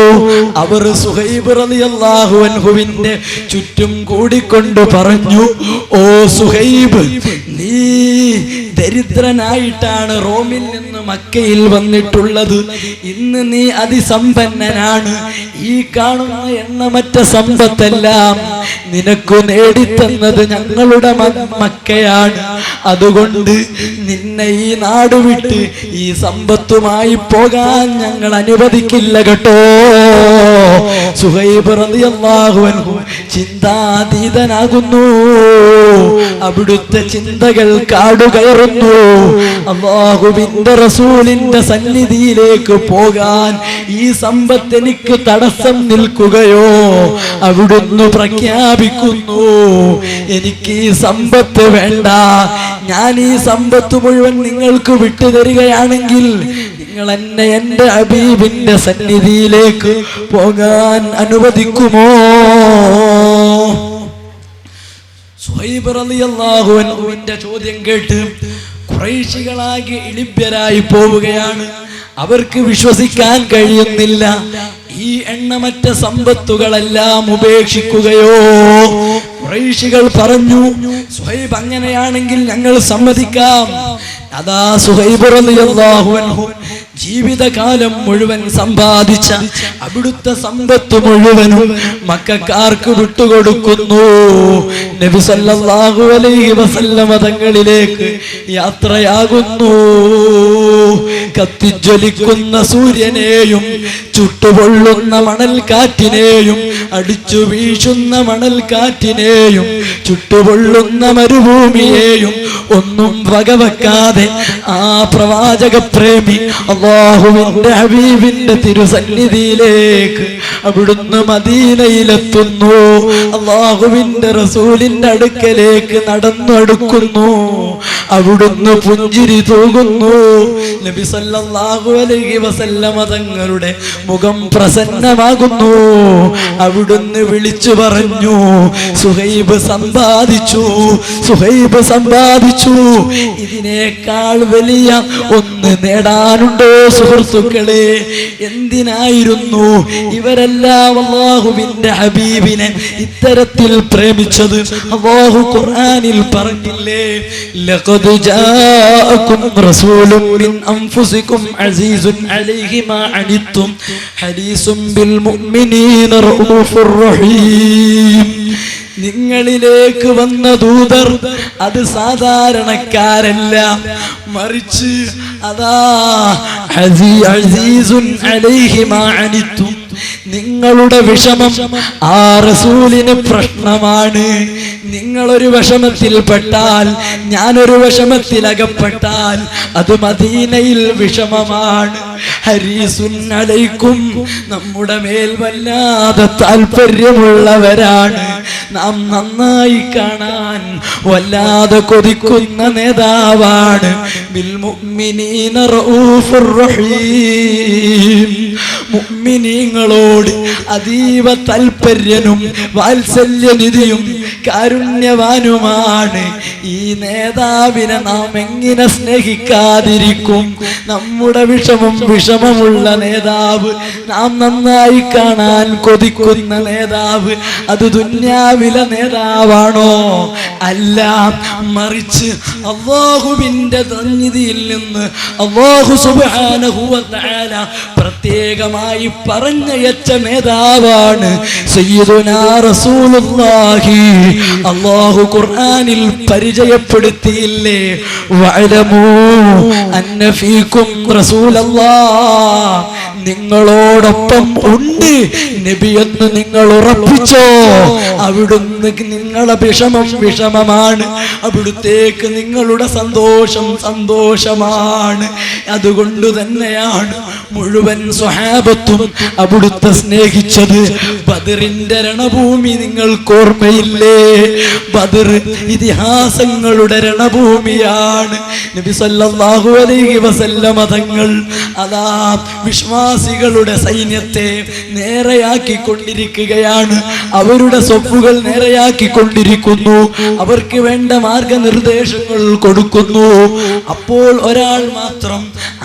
അവർ സുഹൈബ് റളിയല്ലാഹു അൻഹുവിന്റെ ചുറ്റും കൂടിക്കൊണ്ട് പറഞ്ഞു, ഓ സുഹൈബ്, നീ ദരിദ്രനായിട്ടാണ് റോമിൽ നിന്ന് മക്കയിൽ വന്നിട്ടുള്ളത്. ഇന്ന് നീ അതിസമ്പന്നനാണ്. ഈ കാണുന്ന എണ്ണമറ്റ സമ്പത്തെല്ലാം നിനക്ക് നേടിത്തന്നത് ഞങ്ങളുടെ മക്കയാണ്. അതുകൊണ്ട് നിന്നെ ഈ നാട് വിട്ട് ഈ സമ്പത്തുമായി പോകാൻ ഞങ്ങൾ അനുവദിക്കില്ല കേട്ടോ. സുഹൈബ് റളിയല്ലാഹു അൻഹു ചിന്താതീതനാകുന്നു. അവിടുത്തെ ചിന്തകൾ കാടുകയറുന്നു. അല്ലാഹുവിന്റെ റസൂലിന്റെ സന്നിധിയിലേക്ക് പോകാൻ ഈ സമ്പത്ത് എനിക്ക് തടസ്സം നിൽക്കുകയോ? അവിടുന്ന് പ്രഖ്യാപിക്കുന്നു, എനിക്ക് ഈ സമ്പത്ത് വേണ്ട. ഞാൻ ഈ സമ്പത്ത് മുഴുവൻ നിങ്ങൾക്ക് വിട്ടുതരികയാണെങ്കിൽ നിങ്ങൾ എന്നെ എന്റെ ഹബീബിന്റെ സന്നിധിയിലേക്ക് പോകാൻ അനുവദിക്കുമോ? സുഹൈബ് റളിയല്ലാഹു അൻഹുവിന്റെ ചോദ്യം കേട്ട് ഖുറൈശികളാകെ ഇളിഭ്യരായി പോവുകയാണ്. അവർക്ക് വിശ്വസിക്കാൻ കഴിയുന്നില്ല. ഈ എണ്ണമറ്റ സമ്പത്തുകളെല്ലാം ഉപേക്ഷിക്കുകയോ? ഖുറൈശികൾ പറഞ്ഞു, സുഹൈബ് അങ്ങനെയാണെങ്കിൽ ഞങ്ങൾ സമ്മതിക്കാം. അതാ സുഹൈബ് റളിയല്ലാഹു അൻഹു ജീവിതകാലം മുഴുവൻ സമ്പാദിച്ച അവിടുത്തെ സമ്പത്ത് മുഴുവനും മക്കക്കാർക്ക് വിട്ടുകൊടുക്കുന്നു. നബി സല്ലല്ലാഹു അലൈഹി വസല്ലമ തങ്ങളിലേക്ക് യാത്രയാകുന്നു. കത്തിജ്വലിക്കുന്ന സൂര്യനെയും ചുട്ടുപൊള്ളുന്ന മണൽക്കാറ്റിനെയും അടിച്ചു വീശുന്ന മണൽക്കാറ്റിനെയും ചുട്ടുപൊള്ളുന്ന മരുഭൂമിയെയും ഒന്നും വകവെക്കാതെ ആ പ്രവാചക പ്രേമി അല്ലാഹുവിന്റെ ഹബീബിന്റെ തിരുസന്നിധിയിലേക്ക് അവിടുന്ന് മദീനയിലെത്തുന്നു. അല്ലാഹുവിന്റെ റസൂലിന്റെ അടുക്കലേക്ക് നടന്നു അടുക്കുന്നു. അവിടുന്ന് പുഞ്ചിരി തൂകുന്നു. നബി സല്ലല്ലാഹു അലൈഹി വസല്ലമ തങ്ങളുടെ മുഖം പ്രസന്നമാകുന്നു. അവിടുന്ന് വിളിച്ചു പറഞ്ഞു, സുഹൈബ് സമ്പാദിച്ചു, സുഹൈബ് സമ്പാദിച്ചു. ഇതിനേക്കാൾ വലിയ ഒന്ന് നേടാനുണ്ടോ സുഹൃത്തുക്കളെ? എന്തിനായിരുന്നു ഇവരെല്ലാം അല്ലാഹുവിന്റെ ഹബീബിനെ ഇത്തരത്തിൽ പ്രേമിച്ചത്? അല്ലാഹു ഖുർആനിൽ പറഞ്ഞില്ലേ, ലഖദ് ജാഅകും റസൂലുൻ മിൻ അൻഫുസികും അസീസുൻ അലൈഹി മാ അനിത്തും ഹരീസും ബിൽ മുഅ്മിനീന റഊഫുർ റഹീം. നിങ്ങളിലേക്ക് വന്ന ദൂതർ അത് സാധാരണക്കാരല്ല, മറിച്ച് അതാ അസീസുൻ അലൈഹി മാ അനിത്തും, നിങ്ങളുടെ വിഷമം ആ റസൂലിന് പ്രശ്നമാണ്. നിങ്ങളൊരു വിഷമത്തിൽപ്പെട്ടാൽ, ഞാനൊരു വിഷമത്തിലകപ്പെട്ടാൽ അത് മദീനയിൽ വിഷമമാണ്. ഹരീസുൻ അലൈക്കും, നമ്മുടെ മേൽ വല്ലാതെ താല്പര്യമുള്ളവരാണ്. നാം നന്നായി കാണാൻ വല്ലാതെ കൊതിക്കുന്ന നേതാവാണ്. ബിൽ മുഅ്മിനീന റഊഫുർ റഹീം, മുഅ്മിനീങ്ങളോട് അതീവ താല്പര്യനും വാത്സല്യനിധിയും കാരുണ്യവാനുമാണ്. ഈ നേതാവിനെ നാം എങ്ങനെ സ്നേഹിക്കാതിരിക്കും? നമ്മുടെ വിഷമമുള്ള നേതാവ്, നാം നന്നായി കാണാൻ കൊതിക്കുന്ന നേതാവ്, അത് ദുന്യാവിലെ നേതാവാണോ? അല്ല, മറിച്ച് അല്ലാഹുവിന്റെ സന്നിധിയിൽ നിന്ന് അല്ലാഹു സുബ്ഹാനഹു വ തആല പ്രത്യേകമായി പറഞ്ഞയച്ച നേതാവാണ് സയ്യിദുനാ റസൂലുള്ളാഹി അല്ലാഹു ഖുർആനിൽ പരിചയപ്പെടുത്തിയില്ലേ? വഅലമൂ അന്ന ഫീകും റസൂലല്ലാഹ്, നിങ്ങളോടൊപ്പം ഉണ്ട് നബിയെന്ന് നിങ്ങൾ ഉറപ്പിച്ചോ. അവിടുന്ന് നിങ്ങളെ വിഷമം വിഷമമാണ്, അവിടുത്തേക്ക് നിങ്ങളുടെ സന്തോഷം സന്തോഷമാണ്. അതുകൊണ്ട് തന്നെയാണ് മുഴുവൻ സ്വഹാബത്തും അവിടുത്തെ സ്നേഹിച്ചത്. ബദറിന്റെ രണഭൂമി നിങ്ങൾക്ക് ഓർമ്മയില്ലേ? ബദർ ഇതിഹാസങ്ങളുടെ രണഭൂമിയാണ്. നബി സല്ലല്ലാഹു അലൈഹി വസല്ലമ തങ്ങൾ അതാ വിശ്വാസികളുടെ സൈന്യത്തെ നേരെയാക്കിക്കൊണ്ടിരിക്കുകയാണ്. അവരുടെ സ്വപ്പുകൾ നേരെയാക്കിക്കൊണ്ടിരിക്കുന്നു. അവർക്ക് വേണ്ട മാർഗനിർദ്ദേശങ്ങൾ കൊടുക്കുന്നു. അപ്പോൾ ഒരാൾ മാത്രം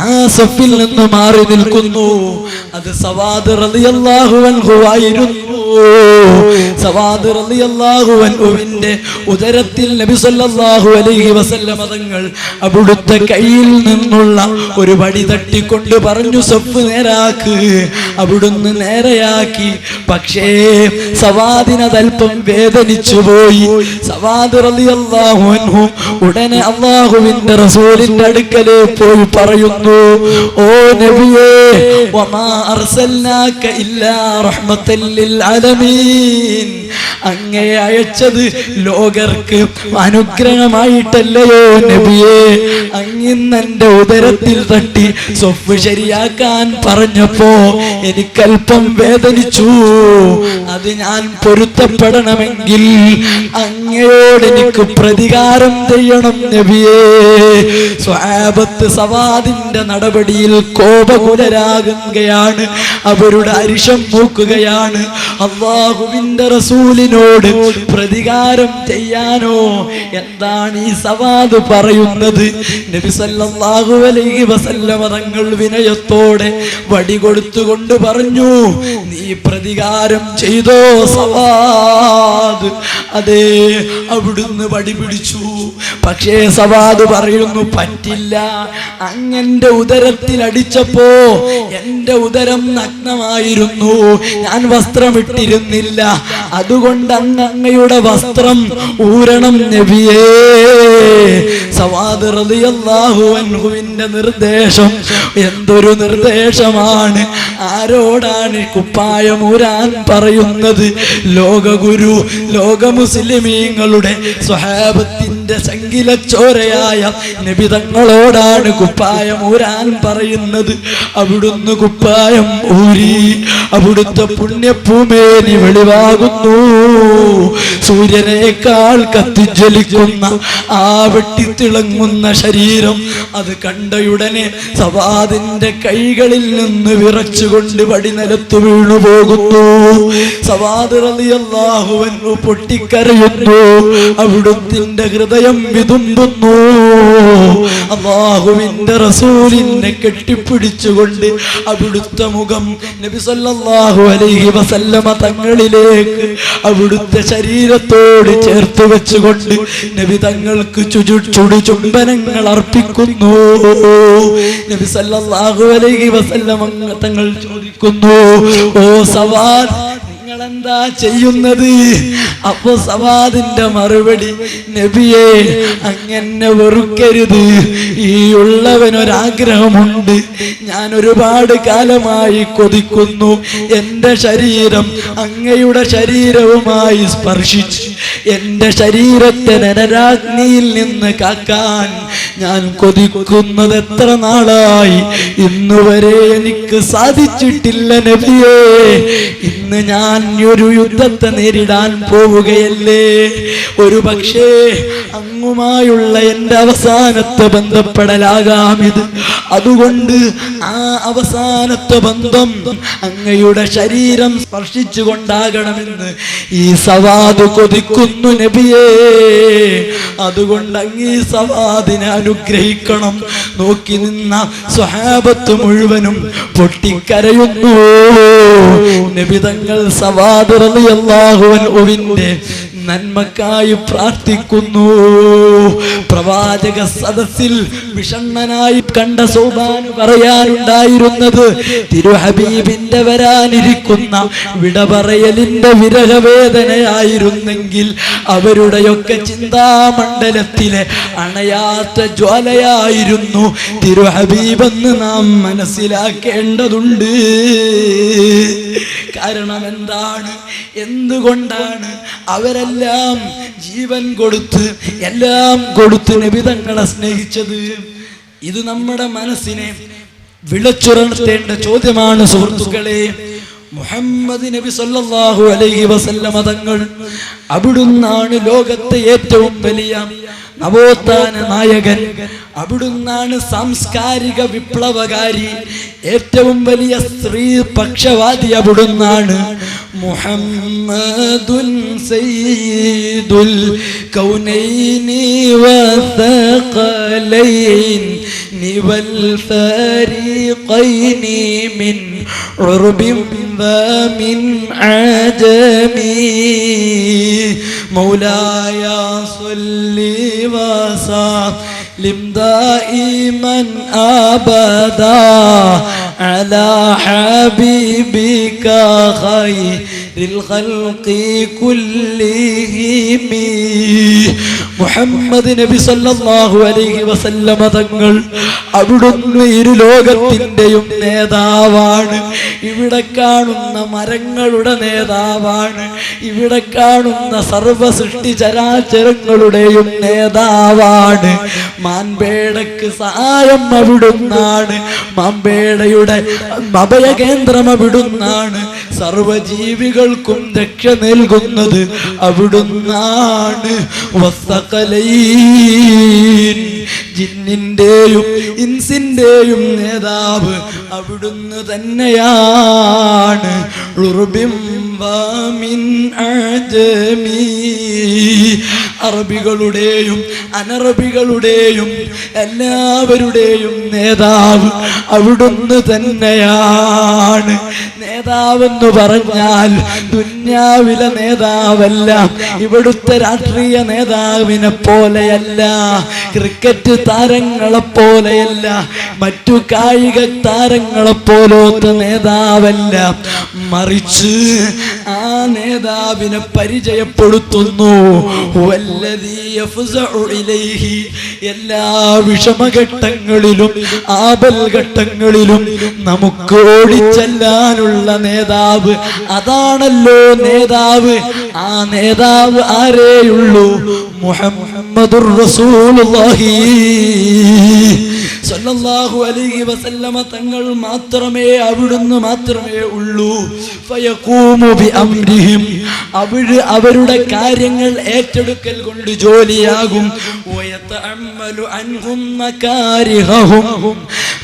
ആ സഫിൽ നിന്ന് മാറി നിൽക്കുന്നു. അത് സവാദ് റളിയല്ലാഹു അൻഹു ആയിരുന്നു. സവാദ് റളിയല്ലാഹു അൻഹുവിന്റെ ഉദരത്തിൽ നബി സല്ലല്ലാഹു അലൈഹി വസല്ലമ തങ്ങൾ അവിടുത്തെ കയ്യിൽ നിന്നുള്ള ഒരു വടി തട്ടിക്കൊണ്ട് പറഞ്ഞു, സഫ് നേരാക്ക്. അവിടുന്ന് നേരെയാക്കി. പക്ഷേ സവാദിനതൽപ്പം വേദനിച്ചു പോയി. സവാദ് റളിയല്ലാഹു അൻഹു ഉടനെ അല്ലാഹുവിന്റെ റസൂലിന്റെ അടുക്കലേ പോയി പറയുന്നു, ഓ നബിയേ, വമാ അർസൽനാക ഇല്ലാ റഹ്മത്തൽ ലിൽ ആലമീൻ, അങ്ങേ അയച്ചത് ലോകർക്ക് അനുഗ്രഹമായിട്ടല്ലയോ നബിയേ? അങ്ങിന്ന് എന്റെ ഉദരത്തിൽ തട്ടി സ്വഫ് ശരിയാക്കാൻ പറഞ്ഞപ്പോ എനിക്കൽപ്പം വേദനിച്ചു. അത് ഞാൻ പൊരുത്തപ്പെടണമെങ്കിൽ അങ്ങയോട് എനിക്ക് പ്രതികാരം ചെയ്യണം നബിയേ. സ്വഹാബത്ത് സവാദിന്റെ നടപടിയിൽ കോപകുലരാകുകയാണ്. അവരുടെ അരിശം മൂക്കുകയാണ്. അല്ലാഹുവിന്റെ റസൂലിനോട് പ്രതികാരം ചെയ്യാനോ? എന്താണ് ഈ സവാദ് പറയുന്നത്? നബി സല്ലല്ലാഹു അലൈഹി വസല്ലമ തങ്ങൾ വിനയത്തോടെ വടി കൊടുത്തുകൊണ്ട് പറഞ്ഞു, നീ പ്രതികാരം ചെയ്തോ സവാദ്? അതേ, അവിടുന്ന് വടി പിടിച്ചു. പക്ഷേ സവാദ് പറയുന്നു, പറ്റില്ല. അങ്ങന്റെ ഉദരത്തിൽ അടിച്ചപ്പോ എന്റെ ഉദരം നഗ്നമായിരുന്നു, ഞാൻ വസ്ത്രമിട്ടിരുന്നില്ല. അതുകൊണ്ട് അങ്ങയുടെ വസ്ത്രം ഊരണം നബിയേ. സവാദ് റളിയല്ലാഹു അൻഹുവിന്റെ നിർദ്ദേശം എന്തൊരു നിർദ്ദേശമാണ്! ആരോടാണ് കുപ്പായം ഊരാൻ പറയുന്നത്? ലോകഗുരു, ലോക മുസ്ലിമീങ്ങളുടെ സ്വഹാബത്തിന്റെ സംഗിലച്ചോരയായ നബി തങ്ങളോടാണ് കുപ്പായം ഊരാൻ പറയുന്നത്. അവിടുന്ന് കുപ്പായം ഊരി. അവിടുത്തെ പുണ്യഭൂമേനി വെളിവാകുന്നു. സൂര്യനേക്കാൾ കത്തിജ്വലിക്കുന്ന ആ വെട്ടിത്തിളങ്ങുന്ന ശരീരം അത് കണ്ടയുടനെ സവാദിന്റെ കൈകളിൽ നിന്ന് വിറച്ചുകൊണ്ട് വടി നിലത്തു വീണു പോകുന്നു. സവാദ് റളിയല്ലാഹു അൻഹു പൊട്ടിക്കരയുന്നു. അവിടുത്തിന്റെ ഹൃദയം വിതുമ്പുന്നു. അല്ലാഹുവിന്റെ റസൂലിനെ കെട്ടിപ്പിടിച്ചുകൊണ്ട് അവിടുത്തെ മുഖം നബി സല്ലല്ലാഹു അലൈഹി വസല്ലമ തങ്ങളിലേക്ക് അവിടുത്തെ ശരീരത്തോട് ചേർത്ത് വെച്ചുകൊണ്ട് നബി തങ്ങൾക്ക് ചുംബനങ്ങൾ അർപ്പിക്കുന്നു. നബി സല്ലല്ലാഹു അലൈഹി വസല്ലമ തങ്ങൾ ചോദിക്കുന്നു, ഓ സവാദ്, എന്താ ചെയ്യുന്നത്? അപ്പൊ സവാദിന്റെ മറുപടി, നബിയേ, അങ്ങനെ വെറുക്കരുത്. ഈ ഉള്ളവനൊരാഗ്രഹമുണ്ട്. ഞാൻ ഒരുപാട് കാലമായി കൊതിക്കുന്നു. എന്റെ ശരീരം അങ്ങയുടെ ശരീരവുമായി സ്പർശിച്ച് എന്റെ ശരീരത്തെ നരരാഗ്നിയിൽ നിന്ന് കാക്കാൻ ഞാൻ കൊതിക്കുന്നത് എത്ര നാളായി. ഇന്നുവരെ എനിക്ക് സാധിച്ചിട്ടില്ല നബിയേ. ഇന്ന് ഞാൻ ഒരു യുദ്ധത്തെ നേരിടാൻ പോവുകയല്ലേ. ഒരു പക്ഷേ അങ്ങുമായുള്ള എന്റെ അവസാനത്തെ ബന്ധപ്പെടലാകാം ഇത്. അതുകൊണ്ട് ആ അവസാനത്തെ ബന്ധം അങ്ങയുടെ ശരീരം സ്പർശിച്ചുകൊണ്ടാകണമെന്ന് ഈ സവാദ് കൊതിക്കുന്നു നബിയേ. അതുകൊണ്ട് അങ്ങ് ഈ സവാദിനെ അനുഗ്രഹിക്കണം. നോക്കി നിന്ന സ്വഹാബത്ത് മുഴുവനും പൊട്ടിക്കരയുന്നു. നബി തങ്ങൾ സവാദ് റളിയല്ലാഹു അൻഹുവിന്റെ നന്മക്കായി പ്രാർത്ഥിക്കുന്നു. പ്രവാചക സദസ്സിൽ വിഷണ്ണനായി കണ്ട സൗബാൻ പറയാനുണ്ടായിരുന്നത് തിരുഹബീബിന്റെ വരാനിരിക്കുന്ന വിടപറയലിന്റെ വിരഹവേദനയായിരുന്നെങ്കിൽ അവരുടെയൊക്കെ ചിന്താമണ്ഡലത്തിലെ അണയാത്ത ജ്വാലയായിരുന്നു തിരുഹബീബെന്ന് നാം മനസ്സിലാക്കേണ്ടതുണ്ട്. കാരണം എന്താണ്, എന്തുകൊണ്ടാണ് അവരെല്ലാം ജീവൻ കൊടുത്ത് എല്ലാം കൊടുത്ത് നബി തങ്ങളെ സ്നേഹിച്ചത്? ഇത് നമ്മുടെ മനസ്സിനെ വിളിച്ചുണർത്തേണ്ട ചോദ്യമാണ് സുഹൃത്തുക്കളെ. മുഹമ്മദ് നബി സല്ലല്ലാഹു അലൈഹി വസല്ലമ തങ്ങൾ അവിടുന്നാണ് ലോകത്തെ ഏറ്റവും വലിയ നവോത്ഥാന നായകൻ, അവിടുന്നാണ് സാംസ്കാരിക വിപ്ലവകാരി, ഏറ്റവും വലിയ സ്ത്രീ പക്ഷവാദി അവിടുന്നാണ്. മുഹമ്മദുൻ സയ്യിദുൽ കൗനൈനി വസഖലൈനി വൽ ഫരീഖൈനി മിൻ ഉർബിൻ വമിൻ അജമി മൗലായ സ്വല്ലി وسلم دائما أبدا على حبيبك خير الخلق كلهم. മുഹമ്മദ് നബി സല്ലല്ലാഹു അലൈഹി വസല്ലമ തങ്ങൾ അവിടുന്ന് ഇരു ലോകത്തിന്റെയും നേതാവാണ്. ഇവിടെ കാണുന്ന മരങ്ങളുടെ നേതാവാണ്, ഇവിടെ കാണുന്ന സർവ്വ സൃഷ്ടി ചരാചരങ്ങളുടെയും നേതാവാണ്. മാൻപേടക്ക് സഹായം അവിടുന്നാണ്, മാൻപേടയുടെ അഭയകേന്ദ്രം അവിടുന്നാണ്, സർവജീവികൾക്കും രക്ഷ നൽകുന്നത് അവിടുന്നാണ്. ജിന്നിന്റെയും ഇൻസിന്റെയും നേതാവ് അവിടുന്ന് തന്നെയാണ്. അറബികളുടെയും അനറബികളുടെയും എല്ലാവരുടെയും നേതാവ് അവിടുന്ന് തന്നെയാണ്. നേതാവെന്ന് പറഞ്ഞാൽ ദുന്യാവിലെ നേതാവല്ല, ഇവിടുത്തെ രാഷ്ട്രീയ നേതാവിനെ പോലെയല്ല, ക്രിക്കറ്റ് താരങ്ങളെ പോലെയല്ല, മറ്റു കായിക താരങ്ങളെ പോലത്തെ നേതാവല്ല. മറിച്ച് ആ നേതാവിനെ പരിചയപ്പെടുത്തുന്നു. എല്ലാ വിഷമഘട്ടങ്ങളിലും ആപൽഘട്ടങ്ങളിലും നമുക്ക് ഓടിച്ചെല്ലാനുള്ള നേതാവ് അതാണല്ലോ നേതാവ്. ആ നേതാവ് ആരേയുള്ളൂ? മുഹമ്മദുർ റസൂലുള്ളാഹി സല്ലല്ലാഹു അലൈഹി വസല്ലമ തങ്ങൾ മാത്രമേ, അവിടുന്ന് മാത്രമേ ഉള്ളൂ. ഫയഖൂമു ബിഅംരിഹിം, അവരുടെ കാര്യങ്ങൾ ഏറ്റെടുക്കൽ കൊണ്ട് ജോലിയാകും. വയതഅമ്മലു അൻഹും മകാരിഹും,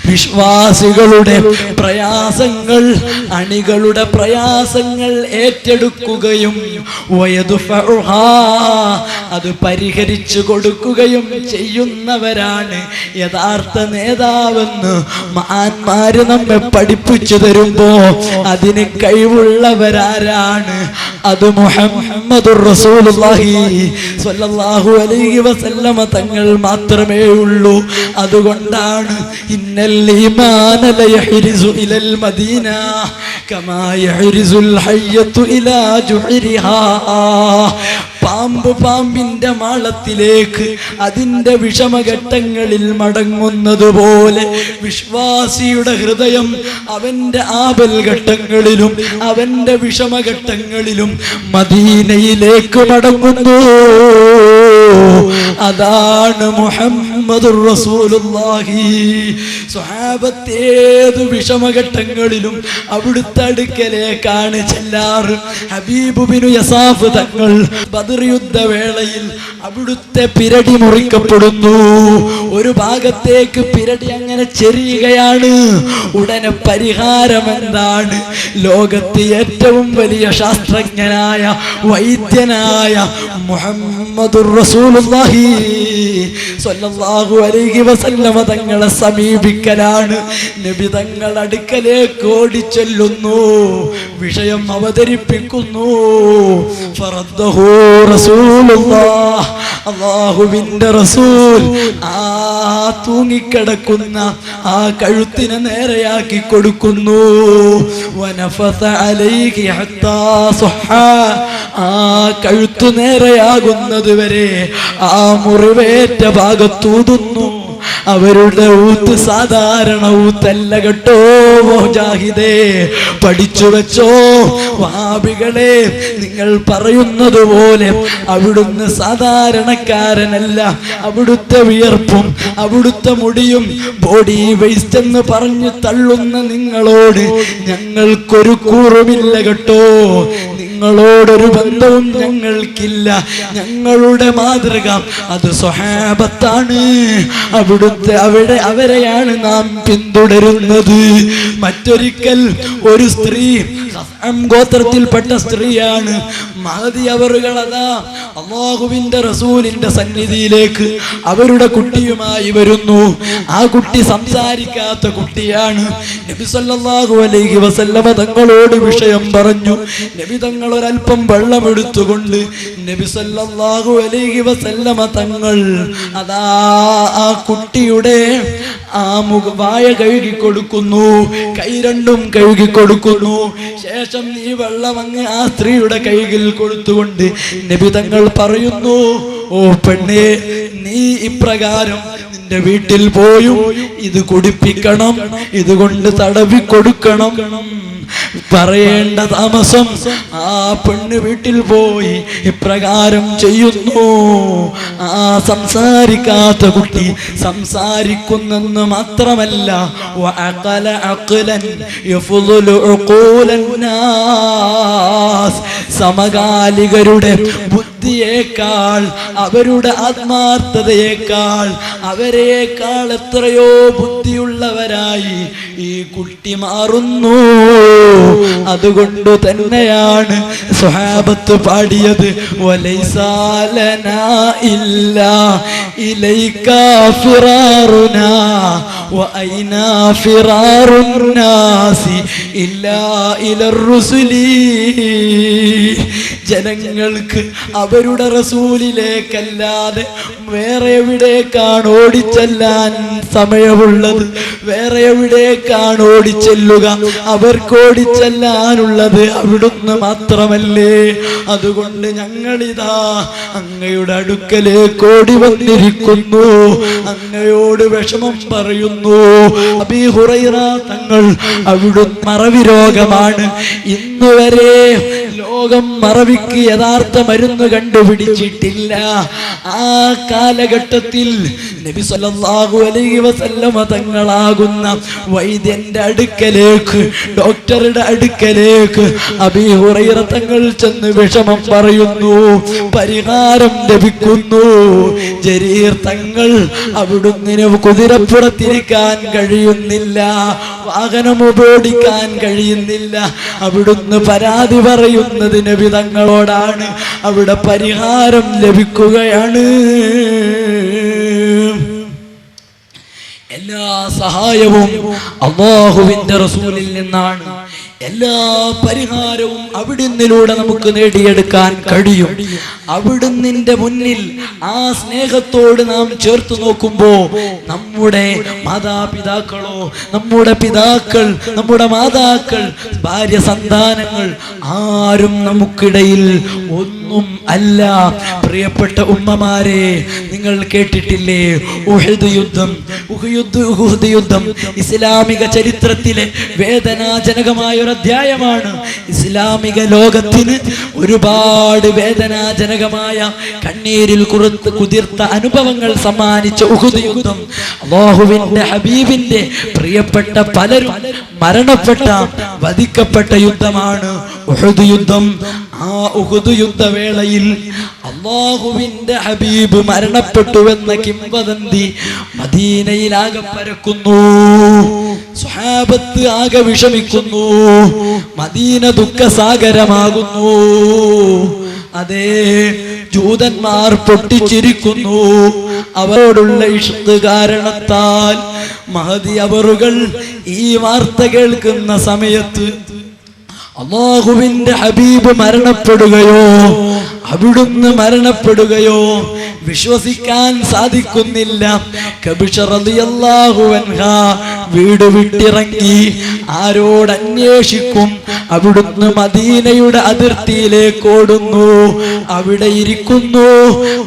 വിശ്വാസികളുടെ പ്രയാസങ്ങൾ, അണികളുടെ പ്രയാസങ്ങൾ ഏറ്റെടുക്കുകയും വയദുഫഉഹാ, അത് പരിഹരിച്ചു കൊടുക്കുകയും ചെയ്യുന്നവരാണ് യഥാർത്ഥ നേതാവെന്ന് മഹാന്മാര് നമ്മെ പഠിപ്പിച്ചു തരുമ്പോ അതിന് കഴിവുള്ളവരാരാണ്? അത് മുഹമ്മദുർ റസൂലുള്ളാഹി സ്വല്ലല്ലാഹു അലൈഹി വസല്ലമ തങ്ങൾ മാത്രമേ ഉള്ളൂ. അതുകൊണ്ടാണ് ഇന്നൽ ഈമാന ലയഹ്രിസു ഇലൽ മദീന കമാ യഹ്രിസുൽ ഹയ്യതു ഇലാ ജുഹരിഹാ. പാമ്പ് പാമ്പിന്റെ മാളത്തിലേക്ക് അതിന്റെ വിഷമഘട്ടങ്ങളിൽ മടങ്ങുന്നത് പോലെ വിശ്വാസിയുടെ ഹൃദയം അവന്റെ ആപൽഘട്ടങ്ങളിലും അവന്റെ വിഷമഘട്ടങ്ങളിലും മദീനയിലേക്ക് മടങ്ങുന്നു. അതാണ് മുഹമ്മദുർ റസൂലുള്ളാഹി. സ്വഹാബത്ത് ഏത് വിഷമഘട്ടങ്ങളിലും അവിടുത്തെ അടുക്കലേക്കാണ് ചെല്ലാറ്. ഹബീബ് ബിനു യസാഫ് തങ്ങൾ ബദർ യുദ്ധവേളയിൽ അവിടുത്തെ പിരടി മുറിക്കപ്പെടുന്നു. ഒരു ഭാഗത്തേക്ക് പിരടി അങ്ങനെ ചെറിയുകയാണ്. ഉടനെ പരിഹാരം എന്താണ്? ലോകത്തെ ഏറ്റവും വലിയ ശാസ്ത്രജ്ഞനായ വൈദ്യനായ മുഹമ്മദുർ റസൂലുള്ളാഹി റസൂലുള്ളാഹി സ്വല്ലല്ലാഹു അലൈഹി വസല്ലമ തങ്ങളെ സമീപിക്കലാണ്. നബി തങ്ങൾ അടുക്കലേക്ക് ഓടിച്ചെല്ലുന്നു, വിഷയം അവതരിപ്പിക്കുന്നു. ഫറദ്ദഹു റസൂലുള്ളാഹ്, അല്ലാഹുവിന്റെ റസൂൽ ആ തൂങ്ങിക്കിടക്കുന്ന ആ കഴുത്തിനെ നേരെയാക്കി കൊടുക്കുന്നു. വനഫസ അലൈഹി ഹത്താ സുഹ, ആ കഴുത്തു നേരെയാകുന്നത് വരെ ആ മുറിവേറ്റ ഭാഗത്തൂതുന്നു. അവരുടെ ഊത്ത് സാധാരണ ഊത്തല്ല കേട്ടോ മുജാഹിദേ, പഠിച്ചു വെച്ചോ വഹാബികളെ. നിങ്ങൾ പറയുന്നത് പോലെ അവിടുന്ന് സാധാരണക്കാരനല്ല. അവിടുത്തെ വിയർപ്പും അവിടുത്തെ മുടിയും ബോഡി വേസ്റ്റ് എന്ന് പറഞ്ഞു തള്ളുന്ന നിങ്ങളോട് ഞങ്ങൾക്കൊരു കൂറുമില്ല കേട്ടോ. നിങ്ങളോടൊരു ബന്ധവും ഞങ്ങൾക്കില്ല. ഞങ്ങളുടെ മാതൃക അത് സ്വഹാബത്താണ്. അവിടുത്തെ അവരെയാണ് നാം പിന്തുടരുന്നത്. മറ്റൊരിക്കൽ ഒരു സ്ത്രീ ഗോത്രത്തിൽപ്പെട്ട സ്ത്രീയാണ് മഹദി അവറുകൾ അതാ അല്ലാഹുവിന്റെ റസൂലിന്റെ സന്നിധിയിലേക്ക് അവരുടെ കുട്ടിയുമായി വരുന്നു. ആ കുട്ടി സംസാരിക്കാത്ത കുട്ടിയാണ്. നബി സല്ലല്ലാഹു അലൈഹി വസല്ലമ തങ്ങളോട് വിഷയം പറഞ്ഞു. നബി തങ്ങൾ ഒരൽപ്പം വെള്ളമെടുത്തുകൊണ്ട് നബി സല്ലല്ലാഹു അലൈഹി വസല്ലമ തങ്ങൾ അതാ ആ കുട്ടിയുടെ ആ വായ കഴുകി കൊടുക്കുന്നു, കൈ രണ്ടും കഴുകി കൊടുക്കുന്നു. ശേഷം ഈ വെള്ളം അങ്ങ് ആ സ്ത്രീയുടെ കൈയിൽ കൊടുത്തുകൊണ്ട് നബി തങ്ങൾ പറയുന്നു, ഓ പെണ്ണേ, നീ ഇപ്രകാരം നിന്റെ വീട്ടിൽ പോയും ഇത് കുടിപ്പിക്കണം, ഇതുകൊണ്ട് തടവി കൊടുക്കണം. പറയേണ്ട താമസം ആ പെണ്ണ് വീട്ടിൽ പോയി ഇപ്രകാരം ചെയ്യുന്നു. ആ സംസാരിക്കാത്ത കുട്ടി സംസാരിക്കുന്നെന്ന് മാത്രമല്ല, സമകാലികരുടെ ബുദ്ധിയേക്കാൾ അവരുടെ ആത്മാർത്ഥതയേക്കാൾ അവരെക്കാൾ എത്രയോ ബുദ്ധിയുള്ളവരായി ഈ കുട്ടി മാറുന്നു. അതുകൊണ്ട് തന്നെയാണ് സ്വഹാബത്ത് പാടിയത്, വലൈസാ ലനാ ഇല്ലാ ഇലൈകാ ഫിറാറുനാ വഅൈനാ ഫിറാറുൻ നാസി ഇല്ലാ ഇലർ റുസുലി. ജനങ്ങൾക്ക് അവരുടെ റസൂലിലേക്കല്ലാതെ വേറെ എവിടേക്കാണ് ഓടിച്ചെല്ലാൻ സമയമുള്ളത്? വേറെ എവിടേക്കാണ് ഓടിച്ചെല്ലുക? അവർക്ക് ഓടിച്ചെല്ലാനുള്ളത് അവിടുന്ന് മാത്രമല്ലേ. അതുകൊണ്ട് ഞങ്ങളിതാ അങ്ങയുടെ അടുക്കലേക്ക് ഓടി വന്നിരിക്കുന്നു, അങ്ങയോട് വിഷമം പറയുന്നു. അബീ ഹുറൈറ തങ്ങൾ അവിടുന്ന് മറവി രോഗമാണ്. ഇന്നുവരെ ലോകം മറവിക്ക് യഥാർത്ഥ മരുന്ന് കണ്ടുപിടിച്ചിട്ടില്ല. ആ കാലഘട്ടത്തിൽ നബി സല്ലല്ലാഹു അലൈഹി വസല്ലമ തങ്ങളാകുന്ന വൈദ്യന്റെ അടുക്കലേക്ക്, ഡോക്ടറുടെ അടുക്കലേക്ക് അബീ ഹുറൈറ തങ്ങൾ ചെന്ന് വിഷമം പറയുന്നു. പരിഹാരം ലഭിക്കുന്നു. ജരീർ തങ്ങൾ അവിടുന്ന് കുതിരപ്പുറത്തിരിക്കാൻ കഴിയുന്നില്ല, വാഹനം ഓടിക്കാൻ കഴിയുന്നില്ല. അവിടുന്ന് പരാതി പറയുന്നത് നബി തങ്ങളോടാണ്. അവിടെ പരിഹാരം ലഭിക്കുകയാണ്. എല്ലാ സഹായവും അല്ലാഹുവിന്റെ റസൂലിൽ നിന്നാണ്. എല്ലാ പരിഹാരവും അവിടുന്നിലൂടെ നമുക്ക് നേടിയെടുക്കാൻ കഴിയും. അവിടുന്നിന്റെ മുന്നിൽ ആ സ്നേഹത്തോട് നാം ചേർത്ത് നോക്കുമ്പോ നമ്മുടെ മാതാപിതാക്കളോ, നമ്മുടെ പിതാക്കൾ, നമ്മുടെ മാതാക്കൾ, ഭാര്യ സന്താനങ്ങൾ ആരും നമുക്കിടയിൽ ഒന്നും അല്ല. പ്രിയപ്പെട്ട ഉമ്മമാരെ, നിങ്ങൾ കേട്ടിട്ടില്ലേ ഉഹദ് യുദ്ധം? ഉഹദ് യുദ്ധം ഇസ്ലാമിക ചരിത്രത്തിലെ വേദനാജനകമായ ഒരു അധ്യായമാണ്. ഇസ്ലാമിക ലോകത്തിന് ഒരുപാട് വേദനാജനകമായ കണ്ണീരിൽ കുതിർത്ത അനുഭവങ്ങൾ സമ്മാനിച്ച ഉഹദ് യുദ്ധം അല്ലാഹുവിന്റെ ഹബീബിന്റെ പ്രിയപ്പെട്ട പലരും മരണപ്പെട്ട, വധിക്കപ്പെട്ട യുദ്ധമാണ് ഉഹദ് യുദ്ധം. ആ ഉഹദ് യുദ്ധവേളയിൽ അല്ലാഹുവിന്റെ ഹബീബ് മരണപ്പെട്ടുവെന്ന കിംവദന്തി മദീനയിലാകെ പരക്കുന്നു. സ്വഹാബത്ത് ആകെ വിഷമിക്കുന്നു. മദീന ദുഃഖസാഗരമാകുന്നു. അതേ, ജൂതന്മാർ പൊട്ടിച്ചിരിക്കുന്നു. അവരോടുള്ള ഇഷ്ക് കാരണത്താൽ മഹദി അവറുകൾ ഈ വാർത്ത കേൾക്കുന്ന സമയത്ത് അല്ലാഹുവിന്റെ ഹബീബ് മരണപ്പെടുകയോ അവിടുന്ന് മരണപ്പെടുകയോ വിശ്വസിക്കാൻ സാധിക്കുന്നില്ല. കബീഷ റളിയല്ലാഹു അൻഹ വീട് വിട്ടിറങ്ങി ആരോടന്വേഷിക്കും? അവിടുന്ന് മദീനയുടെ അതിർത്തിയിലേക്ക് ഓടുന്നു. അവിടെ ഇരിക്കുന്നു.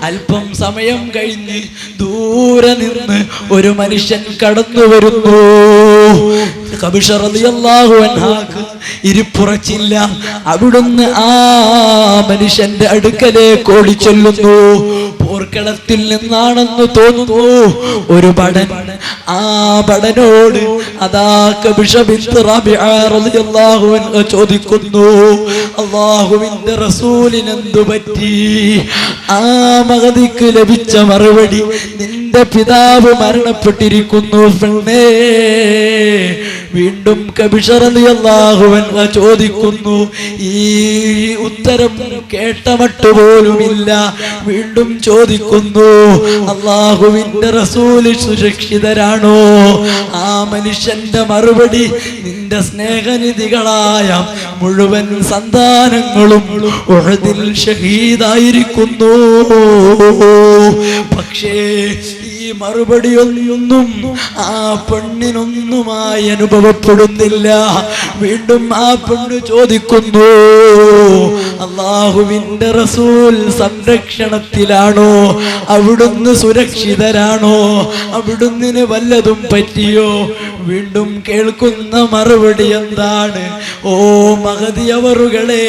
അല്പം സമയം കഴിഞ്ഞ് ദൂരെ നിന്ന് ഒരു മനുഷ്യൻ കടന്നു വരുന്നു. കബീഷ റളിയല്ലാഹു അൻഹാക്ക് ഇരിപ്പുറച്ചില്ല. അവിടുന്ന് ആ മനുഷ്യന്റെ അടുക്കലേക്ക് ഓടിച്ചെല്ലുന്നു. പോർക്കളത്തിൽ നിന്നാണെന്ന് തോന്നുന്നു. ഒരു ഭടൻ ആ ഭടനോട് അതാ കബീഷ ബിൻത് റബീഅ റളിയല്ലാഹു അൻഹ ചോദിക്കുന്നു, അല്ലാഹുവിന്റെ റസൂലിന് എന്തു പറ്റി? ആ മഹദിക്ക് ലഭിച്ച മറുപടി, നിന്റെ പിതാവ് മരണപ്പെട്ടിരിക്കുന്നു പെണ്ണേ. വീണ്ടും കബീഷ റളിയല്ലാഹു അൻഹ ചോദിക്കുന്നു. ഈ ഉത്തരം കേട്ടമട്ട് പോലുമില്ല. വീണ്ടും ചോദിക്കുന്നു, അല്ലാഹുവിന്റെ റസൂല് സുരക്ഷിതരാണോ? ആ മനുഷ്യന്റെ മറുപടി, നിന്റെ സ്നേഹനിധികളായ മുഴുവൻ സന്താനങ്ങളും ഉഹദിൽ ഷഹീദായിരിക്കുന്നു. പക്ഷേ ഈ മറുപടിയൊന്നും ആ പെണ്ണിനൊന്നുമായി അനുഭവപ്പെടുന്നില്ല. വീണ്ടും ആ പെണ്ണ് ചോദിക്കുന്നു, അല്ലാഹുവിന്റെ റസൂൽ സംരക്ഷണത്തിലാണോ? അവിടുന്ന് സുരക്ഷിതരാണോ? അവിടുന്ന് വല്ലതും പറ്റിയോ? വീണ്ടും കേൾക്കുന്ന മറുപടി എന്താണ്? ഓ മഹദി അവറുകളെ,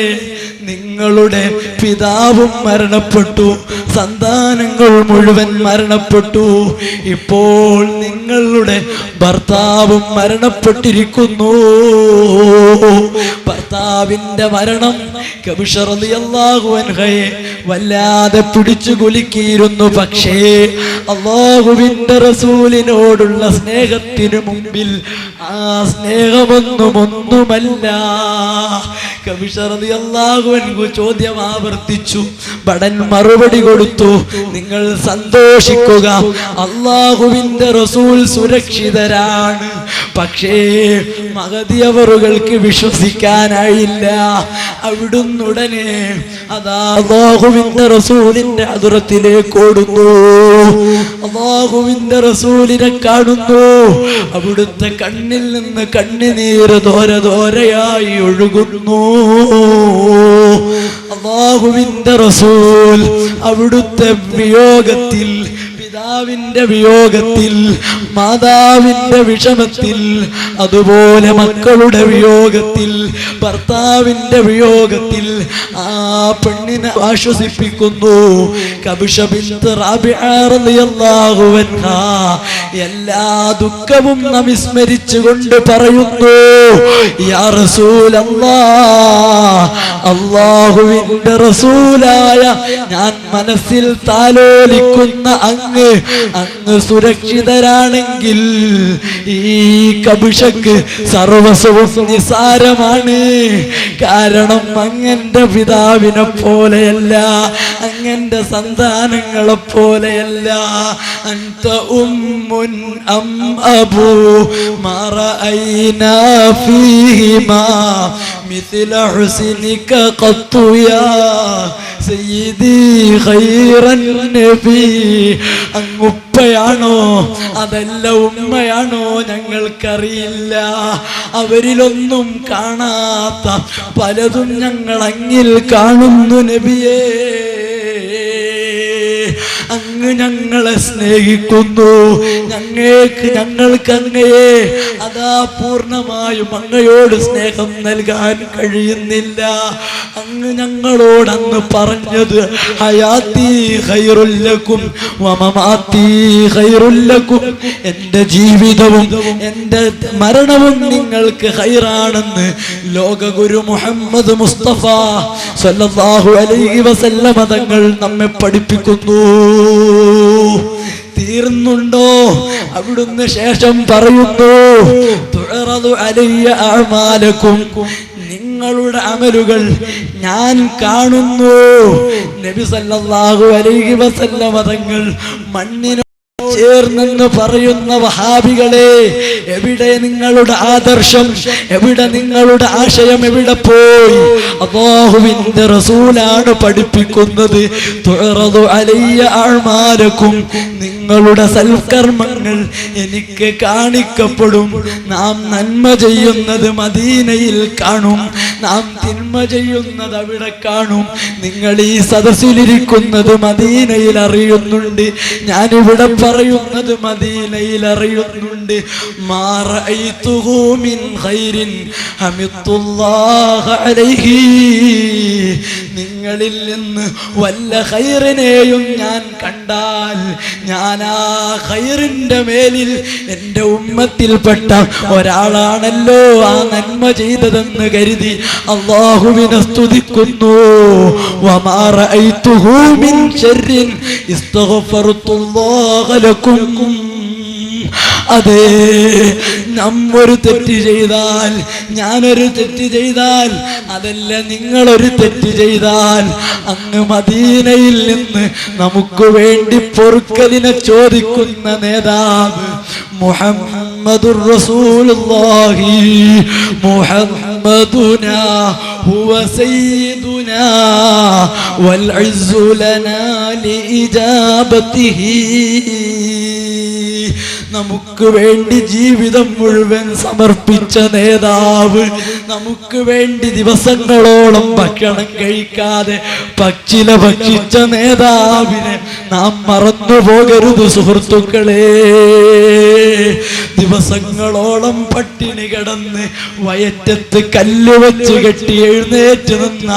നിങ്ങളുടെ പിതാവും മരണപ്പെട്ടു, സന്താനങ്ങൾ മുഴുവൻ മരണപ്പെട്ടു. ഇപ്പോൾ നിങ്ങളുടെ ഭർത്താവും മരണപ്പെട്ടിരിക്കുന്നു. ഭർത്താവിന്റെ മരണം കബീഷ റളിയല്ലാഹു അൻഹയെ വല്ലാതെ പിടിച്ചു കുലുക്കിയിരുന്നു. പക്ഷേ അല്ലാഹുവിന്റെ റസൂലിനോടുള്ള സ്നേഹത്തിന് മുമ്പിൽ ആ സ്നേഹമൊന്നുമല്ല. കബീഷ റളിയല്ലാഹു അൻഹു ചോദ്യം ആവർത്തിച്ചു. ഭടൻ മറുപടി കൊടുത്തു, നിങ്ങൾ സന്തോഷിക്കുക, അല്ലാഹുവിന്റെ റസൂൽ സുരക്ഷിതരാണ്. പക്ഷേ മഹദി അവറുകൾക്ക് വിശ്വസിക്കാനായില്ല. അവിടുന്ന് ഉടനെ അതാ അല്ലാഹുവിന്റെ റസൂലിന്റെ ഹദ്റത്തിലേക്ക് ഓടുന്നു. അല്ലാഹുവിന്റെ റസൂലിനെ കാണുന്നു. അവിടുത്തെ കണ്ണിൽ നിന്ന് കണ്ണുനീര് ധോരയായി ഒഴുകുന്നു. അല്ലാഹുവിന്റെ റസൂൽ അവിടുത്തെ വിയോഗത്തിൽ, പിതാവിന്റെ വിയോഗത്തിൽ, മാതാവിന്റെ വിഷമത്തിൽ, അതുപോലെ മക്കളുടെ വിയോഗത്തിൽ, ഭർത്താവിന്റെ വിയോഗത്തിൽ ആ പെണ്ണിനെ ആശ്വസിപ്പിക്കുന്നു. കബീഷ ബിൻത് റബീഅ റളിയല്ലാഹു അൻഹ എല്ലാ ദുഃഖവും വിസ്മരിച്ചുകൊണ്ട് പറയുന്നു, യാ റസൂലല്ലാഹ്, അല്ലാഹുവിന്റെ റസൂലായ ഞാൻ മനസ്സിൽ താലോലിക്കുന്ന അങ്ങ് സുരക്ഷിതരാണെങ്കിൽ ഈ കബീഷക്ക് സർവസ്വവും നിസാരമാണ്. കാരണം അങ്ങന്റെ പിതാവിനെ പോലെയല്ല, അങ്ങന്റെ സന്താനങ്ങളെ പോലെയല്ല. അൻത ഉമ്മുൻ അം അബൂ മാ റഅയ്നാ ഫീഹിമാ മിസ്ല ഹുസ്നിക ഖത്തു യാ സയ്യിദി ഖൈറൻ നബി. അങ്ങുപ്പയാണോ അതല്ല ഉമ്മയാണോ ഞങ്ങൾക്കറിയില്ല. അവരിലൊന്നും കാണാത്ത പലതും ഞങ്ങൾ അങ്ങിൽ കാണുന്നു നബിയേ. അങ്ങ് ഞങ്ങളെ സ്നേഹിക്കുന്നു. ഞങ്ങൾക്ക് അങ്ങയെ അതാ പൂർണ്ണമായും അങ്ങയോട് സ്നേഹം നൽകാൻ കഴിയുന്നില്ല. അങ്ങ് ഞങ്ങളോട് അന്ന് പറഞ്ഞത് ഹയാത്തി ഖൈറുൽ ലക്കും വമമാത്തി ഖൈറുൽ ലക്കും, എൻ്റെ ജീവിതവും എൻ്റെ മരണവും നിങ്ങൾക്ക് ഖൈറാണെന്ന് ലോകഗുരു മുഹമ്മദ് മുസ്തഫ സല്ലല്ലാഹു അലൈഹി വസല്ലമ തങ്ങൾ നമ്മെ പഠിപ്പിക്കുന്നു. തീർന്നുണ്ടോ? അവിടുന്ന് ശേഷം പറയുന്നു, തുഅറദു അലയ്യ അഅമാലക്കും, നിങ്ങളുടെ അമലുകൾ ഞാൻ കാണുന്നു. നബി സല്ലല്ലാഹു അലൈഹി വസല്ലം തങ്ങൾ മണ്ണിനോട് ചേർന്നെന്ന് പറയുന്ന വഹാബികളെ, എവിടെ നിങ്ങളുടെ ആദർശം? എവിടെ നിങ്ങളുടെ ആശയം? എവിടെ പോയി? അല്ലാഹുവിന്റെ റസൂലാണ് പഠിപ്പിക്കുന്നത്, തുഅറദു അലയ്യ അഅ്മാലകും, നിങ്ങളുടെ സൽക്കർമ്മങ്ങൾ എനിക്ക് കാണിക്കപ്പെടും. നാം നന്മ ചെയ്യുന്നത് മദീനയിൽ കാണും, നാം തിന്മ ചെയ്യുന്നത് അവിടെ കാണും. നിങ്ങൾ ഈ സദസ്സിലിരിക്കുന്നത് മദീനയിൽ അറിയുന്നുണ്ട്, ഞാനിവിടെ പറയുന്നത് മദീനയിൽ അറിയുന്നുണ്ട്. മാ റഅയ്തുഹു മിൻ ഖൈരിൻ ഹമിദുല്ലാഹ അലൈഹി, നിങ്ങളിൽ നിന്ന് വല്ല ഖൈറിനെയും ഞാൻ കണ്ടാൽ ഞാൻ ആ ഖൈറിന്റെ മേലിൽ എൻ്റെ ഉമ്മത്തിൽപ്പെട്ട ഒരാളാണല്ലോ ആ നന്മ ചെയ്തതെന്ന് കരുതി അല്ലാഹുവിനെ സ്തുതിക്കുന്നു. വമാ റഅയ്തുഹു മിൻ ശർരിൻ ഇസ്തഗ്ഫർതുല്ലാഹ ലക്കും. അതെ, നമ്മൊരു തെറ്റ് ചെയ്താൽ, ഞാനൊരു തെറ്റ് ചെയ്താൽ, അതല്ല നിങ്ങളൊരു തെറ്റ് ചെയ്താൽ, അങ്ങ് മദീനയിൽ നിന്ന് നമുക്ക് വേണ്ടി പൊറുക്കലിനെ ചോദിക്കുന്ന നേതാവ് മുഹമ്മദുർ റസൂലുള്ളാഹി. മുഹമ്മദുനാ ഹുവ സയ്യിദുനാ വൽ ഇസ്സു ലനാ ലിഇജാബതിഹി. നമുക്ക് വേണ്ടി ജീവിതം മുഴുവൻ സമർപ്പിച്ച നേതാവ്, നമുക്ക് വേണ്ടി ദിവസങ്ങളോളം ഭക്ഷണം കഴിക്കാതെ പച്ചില ഭക്ഷിച്ച നേതാവിനെ നാം മറന്നു പോകരുത് സുഹൃത്തുക്കളെ. ദിവസങ്ങളോളം പട്ടിണി കിടന്ന് വയറ്റത്ത് കല്ല് വെച്ച് കെട്ടി എഴുന്നേറ്റ് നിന്ന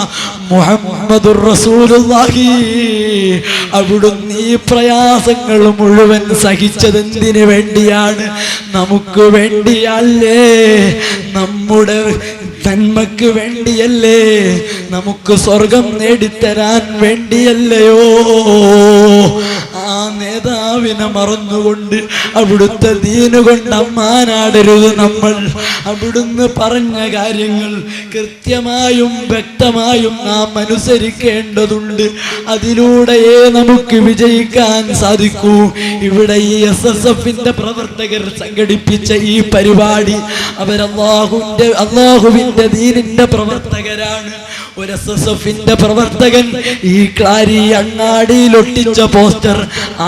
മുഹമ്മദുർ റസൂലുള്ളാഹി, അവിടുന്ന് ഈ പ്രയാസങ്ങൾ മുഴുവൻ സഹിച്ചതെന്തിനു വേണ്ടിയാണ്? നമുക്ക് വേണ്ടിയല്ലേ? നമ്മുടെ നന്മക്ക് വേണ്ടിയല്ലേ? നമുക്ക് സ്വർഗം നേടിത്തരാൻ വേണ്ടിയല്ലയോ? ആ നേതാവിനെ മറന്നുകൊണ്ട് അവിടുത്തെ ദീന് കൊണ്ട് അമ്മാനാടരുത് നമ്മൾ. അവിടുന്ന് പറഞ്ഞ കാര്യങ്ങൾ കൃത്യമായും വ്യക്തമായും നാം അനുസരിക്കേണ്ടതുണ്ട്. അതിലൂടെയേ നമുക്ക് വിജയിക്കാൻ സാധിക്കൂ. ഇവിടെ ഈ SSFന്റെ പ്രവർത്തകർ സംഘടിപ്പിച്ച ഈ പരിപാടി അല്ലാഹുവിന്റെ ദീനിന്റെ പ്രവർത്തകരാണ്. ഒരു SSFന്റെ പ്രവർത്തകൻ ഈ ക്ലാരി അങ്ങാടിയിൽ ഒട്ടിച്ച പോസ്റ്റർ,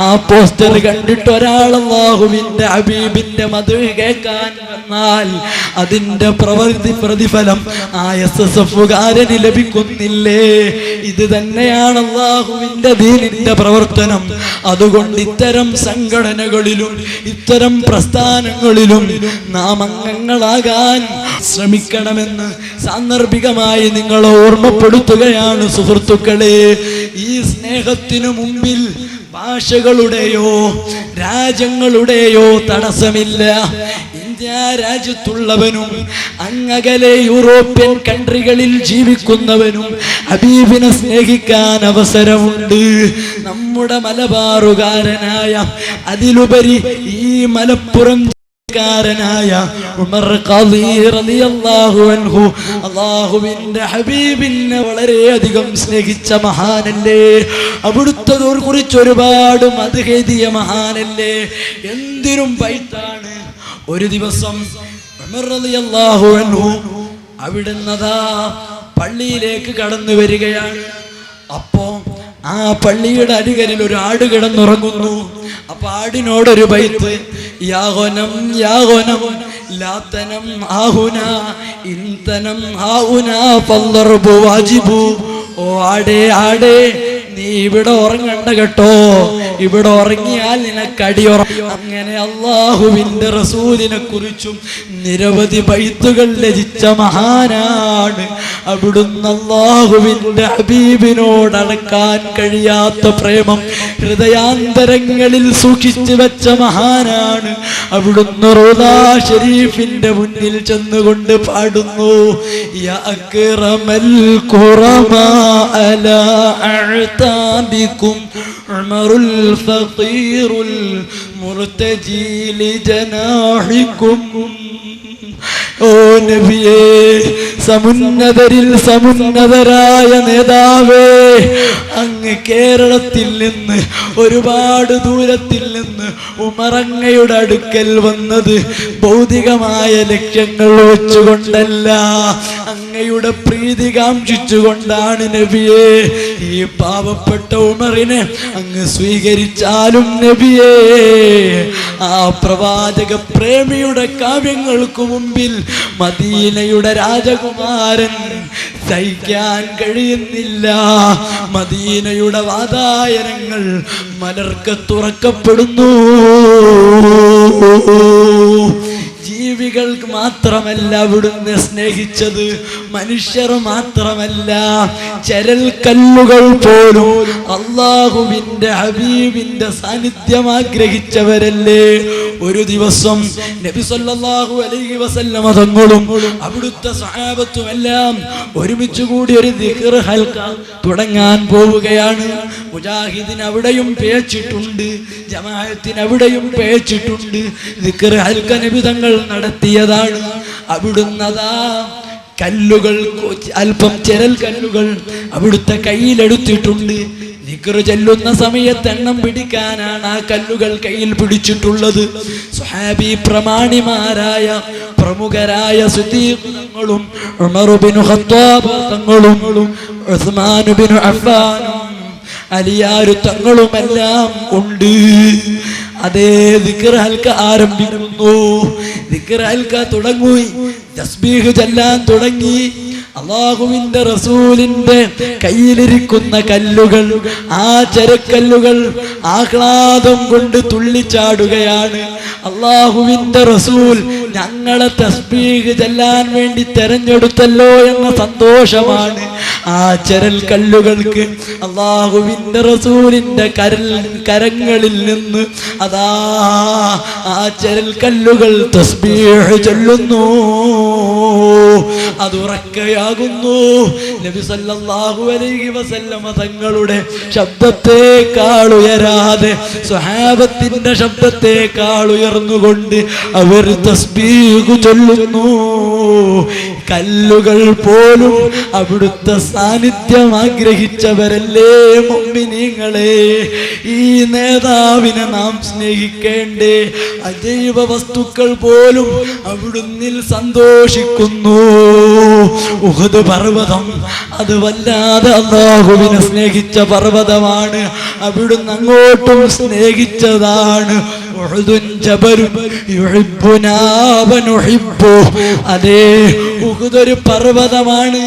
ആ പോസ്റ്റർ കണ്ടിട്ട് ഒരാൾ അല്ലാഹുവിന്റെ ഹബീബിന്റെ മദ്ഹ് കേൾക്കാൻ വന്നാൽ അതിന്റെ പ്രതിഫലം ആ SSFകാരന് ലഭിക്കുന്നില്ലേ? ഇത് തന്നെയാണ് അല്ലാഹുവിന്റെ ദീനിന്റെ പ്രവർത്തനം. അതുകൊണ്ട് ഇത്തരം സംഘടനകളിലും ഇത്തരം പ്രസ്ഥാനങ്ങളിലും നാം അംഗങ്ങളാകാൻ ശ്രമിക്കണമെന്ന് സാന്ദർഭികമായി നിങ്ങളെ ഓർമ്മപ്പെടുത്തുകയാണ് സുഹൃത്തുക്കളെ. ഈ സ്നേഹത്തിനു മുമ്പിൽ ഭാഷകളുടെയോ രാജ്യങ്ങളുടെയോ തടസ്സമില്ല. ഇന്ത്യ രാജ്യത്തുള്ളവനും അങ്ങകലെ യൂറോപ്യൻ കൺട്രികളിൽ ജീവിക്കുന്നവനും ഹബീബിനെ സ്നേഹിക്കാൻ അവസരമുണ്ട്. നമ്മുടെ മലബാറുകാരനായ, അതിലുപരി ഈ മലപ്പുറം ായ ഉമർ ഖാദി റളിയല്ലാഹു അൻഹു അല്ലാഹുവിന്റെ ഹബീബിനെ വളരെയധികം സ്നേഹിച്ച മഹാനല്ലേ? അവിടുത്തെ കുറിച്ച് ഒരുപാട് മദ്ഹ് എഴുതിയ മഹാനല്ലേ? എന്തിനും ബൈത്താണ്. ഒരു ദിവസം ഉമർ റളിയല്ലാഹു അൻഹു അവിടുന്നതാ പള്ളിയിലേക്ക് കടന്നു വരികയാണ്. അപ്പോ ആ പള്ളിയുടെ അരികരിൽ ഒരു ആട് കിടന്നുറങ്ങുന്നു. അപ്പൊ ആടിനോടൊരു ബൈത്ത്, യാഗനം യാഗനം ലാതനം ആഹുന ഇൻതനം ആഹുന ഫല്ലർബു വാജിബു. ഓ ആടേ ആടേ, നീ ഇവിടെ ഉറങ്ങണ്ട കേട്ടോ, ഇവിടെ ഉറങ്ങിയാൽ നിനക്കടി ഉറങ്ങും. അങ്ങനെ അല്ലാഹുവിന്റെ റസൂലിനെ കുറിച്ചും നിരവധി ബൈത്തുകൾ രചിച്ച മഹാനാണ്. അവിടുന്ന് അല്ലാഹുവിന്റെ ഹബീബിനോട് അടക്കാൻ കഴിയാത്ത പ്രേമം ഹൃദയാന്തരങ്ങളിൽ സൂക്ഷിച്ചു വെച്ച മഹാനാണ്. അവിടുന്ന് റൗദാ ഷരീഫിന്റെ മുന്നിൽ ചെന്നുകൊണ്ട് പാടുന്നു, യാ അക്റമൽ ഖുറമാ അലാ അഅതാബികും ഉമറുൽ ഫഖീറുൽ മുർതജീലി ജനാഹിക്കും. ഓ നബിയേ, സമുന്നതരിൽ സമുന്നതരായ നേതാവേ, അങ്ങ് കേരളത്തിൽ നിന്ന് ഒരുപാട് ദൂരത്തിൽ നിന്ന് ഉമറങ്ങയുടെ അടുക്കൽ വന്നത് ഭൗതികമായ ലക്ഷ്യങ്ങൾ വെച്ചുകൊണ്ടല്ല, അങ്ങയുടെ പ്രീതി കാംക്ഷിച്ചുകൊണ്ടാണ് നബിയേ. ഈ പാവപ്പെട്ട ഉമറിനെ അങ്ങ് സ്വീകരിച്ചാലും നബിയേ, ആ പ്രവാചക പ്രേമിയുടെ കാവ്യങ്ങൾക്ക് മുമ്പിൽ മദീനയുടെ രാജകുമാരൻ സഹിക്കാൻ കഴിയുന്നില്ല. മദീനയുടെ വാതായനങ്ങൾ മലർക്ക് തുറക്കപ്പെടുന്നു. ജീവികൾക്ക് മാത്രമല്ല അവിടുന്ന് സ്നേഹിച്ചത്, മനുഷ്യർ മാത്രമല്ല, ചരൽ കല്ലുകൾ പോലും അല്ലാഹുവിന്റെ ഹബീബിന്റെ സാന്നിധ്യം ആഗ്രഹിച്ചവരല്ലേ. ഒരു ദിവസം നബി സല്ലല്ലാഹു അലൈഹി വസല്ലമ തങ്ങളും അവിടുത്തെ സ്വഹാബത്തും എല്ലാം ഒരുമിച്ച് കൂടി ഒരു ദിക്ർ ഹൽഖ തുടങ്ങാൻ പോവുകയാണ്. മുജാഹിദിന് അവിടെയും പേച്ചിട്ടുണ്ട്, ജമാഅത്തിന് അവിടെയും പേച്ചിട്ടുണ്ട്. ദിക്ർ ഹൽഖ നബി തങ്ങൾ നടത്തിയതാണ്. അവിടുന്നതാ കല്ലുകൾ, അല്പം ചെരൽ കല്ലുകൾ അവിടുത്തെ കയ്യിലെടുത്തിട്ടുണ്ട്. ദിക്ർ ചൊല്ലുന്ന സമയത്ത് എണ്ണം പിടിക്കാനാണ് ആ കല്ലുകൾ കയ്യിൽ പിടിച്ചിട്ടുള്ളത്. സ്വഹാബി പ്രമാണിമാരായ പ്രമുഖരായ സിദ്ദീഖ് തങ്ങളും ഉമർ ബിൻ ഖത്താബ് തങ്ങളും ഉസ്മാൻ ബിൻ അഫ്ഫാനും അലിയാർ തങ്ങളുമെല്ലാം ഉണ്ട്. അതേ ദിക്ർ ഹൽഖ ആരംഭിക്കുന്നു. ദിക്ർ ഹൽഖ തുടങ്ങി, തസ്ബീഹ് ചൊല്ലാൻ തുടങ്ങി. അല്ലാഹുവിന്റെ റസൂലിന്റെ കയ്യിലിരിക്കുന്ന കല്ലുകൾ, ആ ചരക്കല്ലുകൾ ആഹ്ലാദം കൊണ്ട് തുള്ളിച്ചാടുകയാണ്. അല്ലാഹുവിന്റെ റസൂൽ ഞങ്ങളെ തസ്ബീഹ് ചൊല്ലാൻ വേണ്ടി തെരഞ്ഞെടുത്തല്ലോ എന്ന സന്തോഷമാണ് ആ ചരൽ കല്ലുകൾക്ക്. അല്ലാഹുവിന്റെ റസൂലിന്റെ കരങ്ങളിൽ നിന്ന് അതാ ആ ചരൽ കല്ലുകൾ തസ്ബീഹ് ചൊല്ലുന്നു. അത് ഉറക്കയാകുന്നു. നബി സല്ലല്ലാഹു അലൈഹി വസല്ലമ തങ്ങളുടെ ശബ്ദത്തെക്കാൾ ഉയരാതെ, സ്വഹാബത്തിന്റെ ശബ്ദത്തെക്കാൾ ഉയർന്നുകൊണ്ട് അവർ തസ്ബീഹ് ചൊല്ലുന്നു. കല്ലുകൾ പോലും അവിടുത്തെ സാന്നിധ്യം ആഗ്രഹിച്ചവരല്ലേ മുഅ്മിനീങ്ങളെ. ഈ നേതാവിനെ നാം സ്നേഹിക്കേണ്ടേ. അജൈവ വസ്തുക്കൾ പോലും അവിടുന്നിൽ സന്തോഷിക്കുന്നു. ഉഹദ് പർവ്വതം അത് വല്ലാതെ അല്ലാഹുവിനെ സ്നേഹിച്ച പർവ്വതമാണ്. അവിടുന്ന് അങ്ങോട്ടും സ്നേഹിച്ചതാണ്. ഉഹദുൻ ജബലുൻ യുഹിബ്ബുനാ വനുഹിബ്ബു. അതേ, ഉഹദ് ഒരു പർവ്വതമാണ്.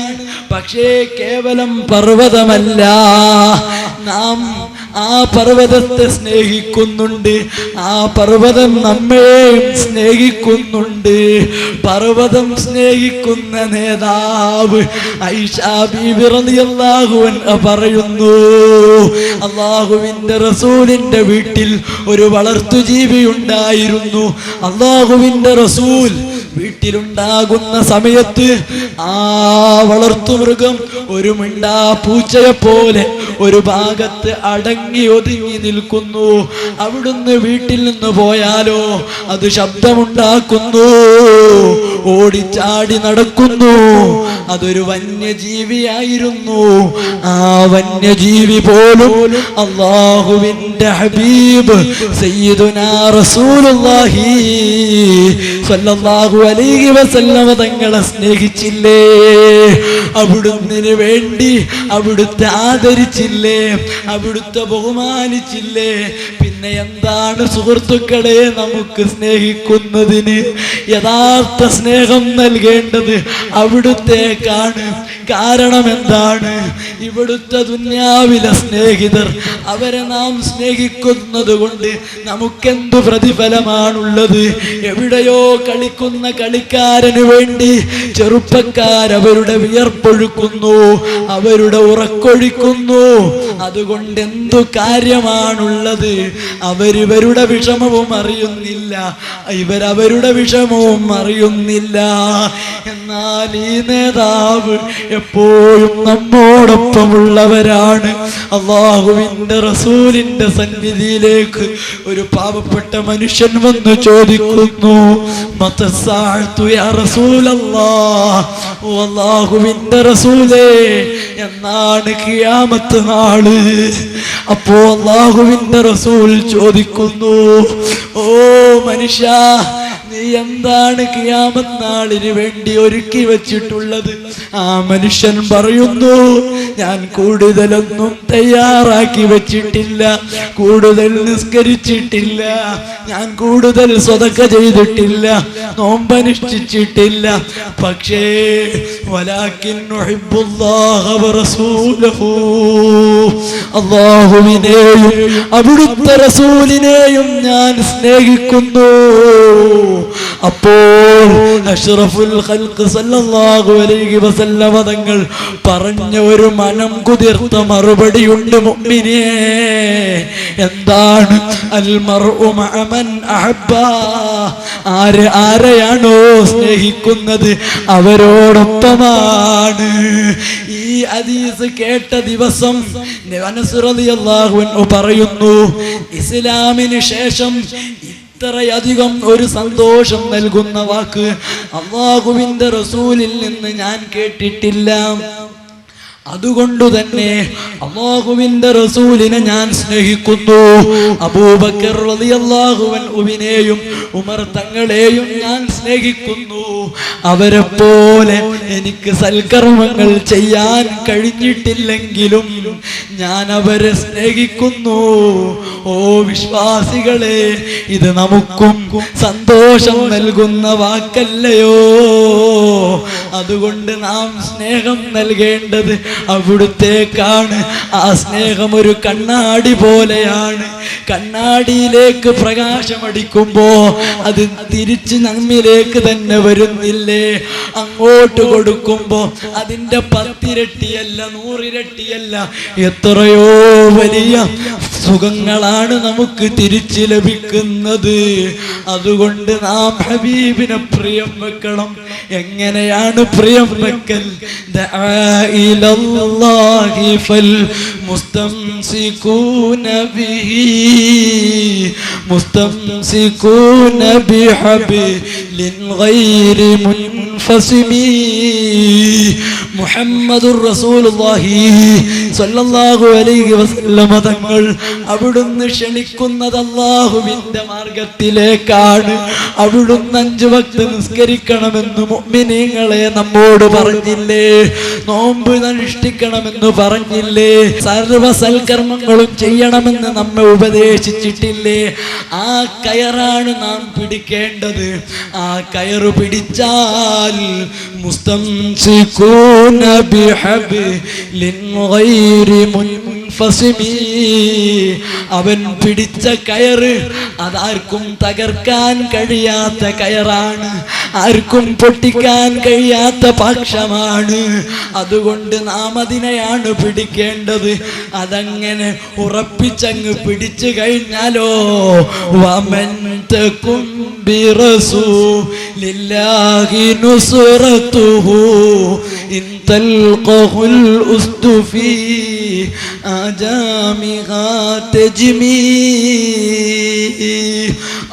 പക്ഷേ കേവലം പർവ്വതമല്ല, നാം ആ പർവ്വതത്തെ സ്നേഹിക്കുന്നുണ്ട്. ആ പർവ്വതം നമ്മെയും സ്നേഹിക്കുന്നുണ്ട്. പർവ്വതം സ്നേഹിക്കുന്ന നേതാവ് ഐഷാ ബീബി റളിയല്ലാഹു അൻഹ പറയുന്നു, അല്ലാഹുവിന്റെ റസൂലിന്റെ വീട്ടിൽ ഒരു വളർത്തുജീവി ഉണ്ടായിരുന്നു. അല്ലാഹുവിന്റെ റസൂൽ വീട്ടിലുണ്ടാകുന്ന സമയത്ത് ആ വളർത്തുമൃഗം ഒരു മിണ്ടാ പൂച്ചയെ പോലെ ഒരു ഭാഗത്ത് അടങ്ങി ഒതുങ്ങി നിൽക്കുന്നു. അവിടുന്ന് വീട്ടിൽ നിന്ന് പോയാലോ അത് ശബ്ദമുണ്ടാക്കുന്നു, ഓടിച്ചാടി നടക്കുന്നു. അതൊരു വന്യജീവിയായിരുന്നു. ആ വന്യജീവി പോലും അല്ലാഹുവിന്റെ ഹബീബ് സയ്യിദുനാ റസൂലുള്ളാഹി സ്വല്ലല്ലാഹു അലൈഹി വസല്ലമ തങ്ങളെ സ്നേഹിച്ചില്ലേ? അവിടുന്ന് വേണ്ടി അവിടുത്തെ ആദരിച്ചില്ലേ? അവിടുത്തെ ബഹുമാനിച്ചില്ലേ? പിന്നെ എന്താണ് സുഹൃത്തുക്കളെ നമുക്ക് സ്നേഹിക്കുന്നതിന് യഥാർത്ഥ സ്നേഹം നൽകേണ്ടത് അവിടുത്തേക്കാണ്. കാരണം എന്താണ്? ഇവിടുത്തെ ദുന്യാവിലെ സ്നേഹിതർ, അവരെ നാം സ്നേഹിക്കുന്നത് കൊണ്ട് നമുക്കെന്തു പ്രതിഫലമാണുള്ളത്? എവിടെയോ കളിക്കുന്ന കളിക്കാരന് വേണ്ടി ചെറുപ്പക്കാരവരുടെ വിയർപ്പൊഴുക്കുന്നു, അവരുടെ ഉറക്കൊഴിക്കുന്നു. അതുകൊണ്ട് എന്തു കാര്യമാണുള്ളത്? അവരിവരുടെ വിഷമവും അറിയുന്നില്ല, ഇവരവരുടെ വിഷമവും അറിയുന്നില്ല. എന്നാൽ ഈ നേതാവ് എപ്പോഴും നമ്മോടൊപ്പമുള്ളവരാണ്. അല്ലാഹുവിന്റെ റസൂലിന്റെ സന്നിധിയിലേക്ക് ഒരു പാവപ്പെട്ട മനുഷ്യൻ വന്ന് ചോദിക്കുന്നു, മതസ്സാഅതു യാ റസൂലല്ലാഹ്, ഓ അല്ലാഹുവിന്റെ റസൂലേ, എന്നാണ് ഖിയാമത്ത് നാള്? അപ്പോ അല്ലാഹുവിന്റെ റസൂൽ ചോദിക്കുന്നു, ഓ മനുഷ്യ, നീ എന്താണ് ഖിയാമത്ത് നാളിന് വേണ്ടി ഒരുക്കി വെച്ചിട്ടുള്ളത്? ആ മനുഷ്യൻ പറയുന്നു, ഞാൻ കൂടുതലൊന്നും തയ്യാറാക്കി വെച്ചിട്ടില്ല, കൂടുതൽ നിസ്കരിച്ചിട്ടില്ല, ഞാൻ കൂടുതൽ സ്വതക്ക ചെയ്തിട്ടില്ല, നോമ്പനുഷ്ഠിച്ചിട്ടില്ല. പക്ഷേ വലാകിൻ ഉഹിബ്ബുല്ലാഹ വറസൂലഹു, അല്ലാഹുവിനെയും അവിടുത്തെ റസൂലിനെയും ഞാൻ സ്നേഹിക്കുന്നു. അപ്പോൾ അഷ്റഫുൽ ഖൽഖ് സല്ലല്ലാഹു അലൈഹി വസല്ലമ തങ്ങൾ പറഞ്ഞ ഒരു മനം കുതിർത്ത മറുപടിയുണ്ട് മുഅ്മിനേ. എന്താണ്? അൽ മർഉ മഅ മൻ അഹബ്ബ, ആരെയാണോ സ്നേഹിക്കുന്നത് അവരോടൊപ്പമാണ്. ഈ ഹദീസ് കേട്ട ദിവസം അനസ് റളിയല്ലാഹു അൻഹു പറയുന്നു, ഇസ്ലാമിന് ശേഷം ഇത്രയധികം ഒരു സന്തോഷം നൽകുന്ന വാക്ക് അല്ലാഹുവിന്റെ റസൂലിൽ നിന്ന് ഞാൻ കേട്ടിട്ടില്ല. അതുകൊണ്ട് തന്നെ അല്ലാഹുവിന്റെ റസൂലിനെ ഞാൻ സ്നേഹിക്കുന്നു. അബൂബക്കർ റളിയല്ലാഹു അൻഹുവിനെയും ഉമർ തങ്ങളെയും ഞാൻ സ്നേഹിക്കുന്നു. അവരെ പോലെ എനിക്ക് സൽക്കർമ്മങ്ങൾ ചെയ്യാൻ കഴിഞ്ഞിട്ടില്ലെങ്കിലും ഞാൻ അവരെ സ്നേഹിക്കുന്നു. ഓ വിശ്വാസികളെ, ഇത് നമുക്കും സന്തോഷം നൽകുന്ന വാക്കല്ലയോ? അതുകൊണ്ട് നാം സ്നേഹം നൽകേണ്ടത് അവിടുത്തേക്കാണ്. ആ സ്നേഹം ഒരു കണ്ണാടി പോലെയാണ്. കണ്ണാടിയിലേക്ക് പ്രകാശമടിക്കുമ്പോ അത് തിരിച്ച് നമ്മിലേക്ക് തന്നെ വരുന്നില്ലേ? അങ്ങോട്ട് കൊടുക്കുമ്പോ അതിന്റെ 10 ഇരട്ടിയല്ല 100 ഇരട്ടിയല്ല എത്രയോ വലിയ സുഖങ്ങളാണ് നമുക്ക് തിരിച്ചു ലഭിക്കുന്നത്. അതുകൊണ്ട് നാം ഹബീബിനെ പ്രിയം വെക്കണം. എങ്ങനെയാണ് പ്രിയം വെക്കൽ? ഇലല്ലാഹി ഫൽ മുസ്തംസികൂന ബിഹി മുസ്തംസികൂന ബിഹബ്ലിൻ ഗൈരി മുൻഫസിമി. മുഹമ്മദുർ റസൂലുള്ളാഹി സ്വല്ലല്ലാഹു അലൈഹി വസല്ലമ തങ്ങൾ അവിടുന്ന് ക്ഷണിക്കുന്നത് അല്ലാഹുവിന്റെ മാർഗത്തിലേക്കാണ്. അവിടുന്ന് 5 വക്ത് നിസ്കരിക്കണമെന്ന് മുഅ്മിനീങ്ങളെ നമ്മോട് പറഞ്ഞില്ലേ? നോമ്പ് അനുഷ്ഠിക്കണമെന്ന് പറഞ്ഞില്ലേ? സർവ സൽക്കർമ്മങ്ങളും ചെയ്യണമെന്ന് നമ്മെ ഉപദേശിച്ചിട്ടില്ലേ? ആ കയറാണ് നാം പിടിക്കേണ്ടത്. ആ കയറ് പിടിച്ചാൽ മുസ്തംസികൂന ബിഹബ്ലിൻ ഗൈരി മുൻഫസിമി, അവൻ പിടിച്ച കയറ് അതാർക്കും തകർക്കാൻ കഴിയാത്ത കയറാണ്, ആർക്കും പൊട്ടിക്കാൻ കഴിയാത്ത പക്ഷമാണ്. അതുകൊണ്ട് നാം അതിനെയാണ് പിടിക്കേണ്ടത്. അതങ്ങനെ ഉറപ്പിച്ചങ്ങ് പിടിച്ചു കഴിഞ്ഞാലോ, വമൻ തകും ബിറസൂലില്ലാഹി നുസ്റതുഹു ഇൻ തൽഖഹുൽ ഉസ്തു ഫീ ആജാമിഹാ തജ്മീ.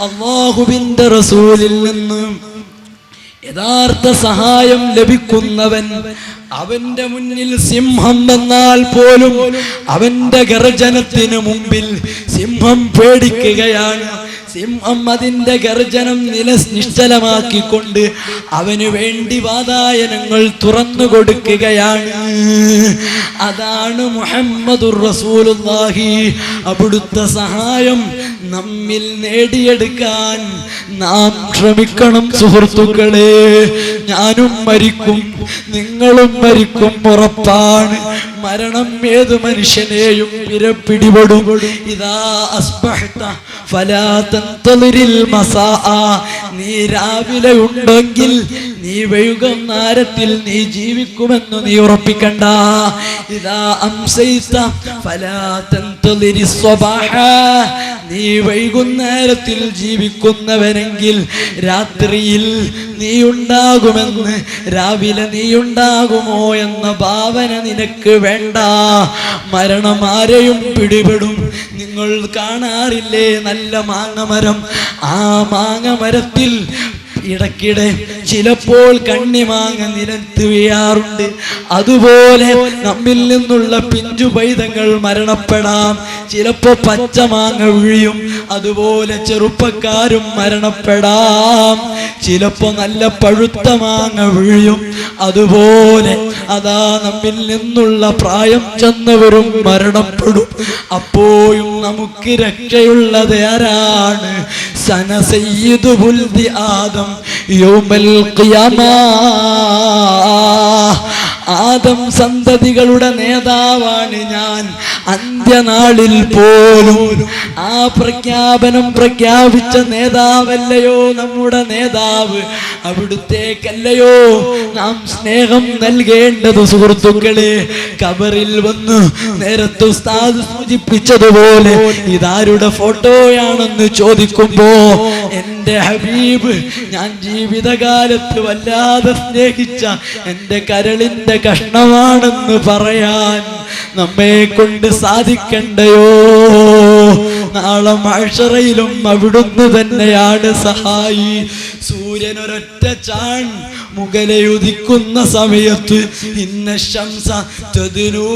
അല്ലാഹുവിന്റെ റസൂലിൽ നിന്ന് യഥാർത്ഥ സഹായം ലഭിക്കുന്നവൻ, അവന്റെ മുന്നിൽ സിംഹം വന്നാൽ പോലും അവന്റെ ഗർജനത്തിന് മുമ്പിൽ സിംഹം പേടിക്കുകയാണ്. സിംഹം അതിന്റെ ഗർജനം നിശ്ചലമാക്കിക്കൊണ്ട് അവന് വേണ്ടി വാതായനങ്ങൾ തുറന്നു കൊടുക്കുകയാണ്. അതാണ് മുഹമ്മദുർ റസൂലുള്ളാഹി. അവിടുത്തെ സഹായം നമ്മിൽ നേടിയെടുക്കാൻ നാം ശ്രമിക്കണം സുഹൃത്തുക്കളെ. ഞാനും മരിക്കും, നിങ്ങളും മരിക്കും, ഉറപ്പാണ്. മരണം ഏത് മനുഷ്യനെയും പിടിപെടും. ഇദാ അസ്ബഹത ഫലാ തൻതളിരിൽ മസാഅ, നീ രാവിലെ ഉണ്ടെങ്കിൽ നീ വൈകുന്നേരത്തിൽ നീ ജീവിക്കുമെന്ന് നീ ഉറപ്പിക്കണ്ട. ഇദാ അംസൈത ഫലാ തൻതളിരിസ് സ്വബാഹ, നീ വൈകുന്നേരത്തിൽ ജീവിക്കുന്നവനെങ്കിൽ രാത്രിയിൽ നീ ഉണ്ടാകുമെന്ന്, രാവിലെ നീ ഉണ്ടാകുമോ എന്ന ഭാവന നിനക്ക് വേണ്ട. മരണം ആരെയും പിടിപെടും. നിങ്ങൾ കാണാറില്ലേ നല്ല മാങ്ങമരം? ആ മാങ്ങമരത്തിൽ ഇടയ്ക്കിടെ ചിലപ്പോൾ കണ്ണിമാങ്ങ നിലത്ത് വീഴാറുണ്ട്. അതുപോലെ നമ്മിൽ നിന്നുള്ള പിഞ്ചു പൈതങ്ങൾ മരണപ്പെടാം. ചിലപ്പോ പച്ചമാങ്ങ വീഴും. അതുപോലെ ചെറുപ്പക്കാരും മരണപ്പെടാം. ചിലപ്പോ നല്ല പഴുത്ത മാങ്ങ വീഴും. അതുപോലെ അതാ നമ്മിൽ നിന്നുള്ള പ്രായം ചെന്നവരും മരണപ്പെടും. അപ്പോഴും നമുക്ക് രക്ഷയുള്ളത് ആരാണ്? സനസയ്യിദു ബുൽദി ആദം യൗമൽ ഖിയാമ. ആദം സന്തതികളുടെ നേതാവാണ് ഞാൻ. അന്ത്യനാളിൽ പോലും ആ പ്രഖ്യാപനം പ്രഖ്യാപിച്ച നേതാവല്ലയോ നമ്മുടെ നേതാവ്? അവിടുത്തേക്കല്ലയോ നാം സ്നേഹം നൽകേണ്ടത്? സുഹൃത്തുക്കളെ, ഖബറിൽ വന്ന് നേരത്തെ ഉസ്താദ് സൂചിപ്പിച്ചതുപോലെ ഇതാരുടെ ഫോട്ടോയാണെന്ന് ചോദിക്കുമ്പോ എന്റെ ഹബീബ്, ഞാൻ ജീവിതകാലത്ത് വല്ലാതെ സ്നേഹിച്ച എന്റെ കരളിന്റെ കഷ്ണമാണെന്ന് പറയാൻ നമ്മെ കൊണ്ട് സാധിക്കണ്ടയോ? നാളെ മഹ്ശറയിലും അവിടുന്ന് തന്നെയാണ് സഹായി. സൂര്യൻ ഒരൊറ്റ ചാൺ മുകളിലുദിക്കുന്ന സമയത്ത് ഇന്ന ശംസ തദ്നൂ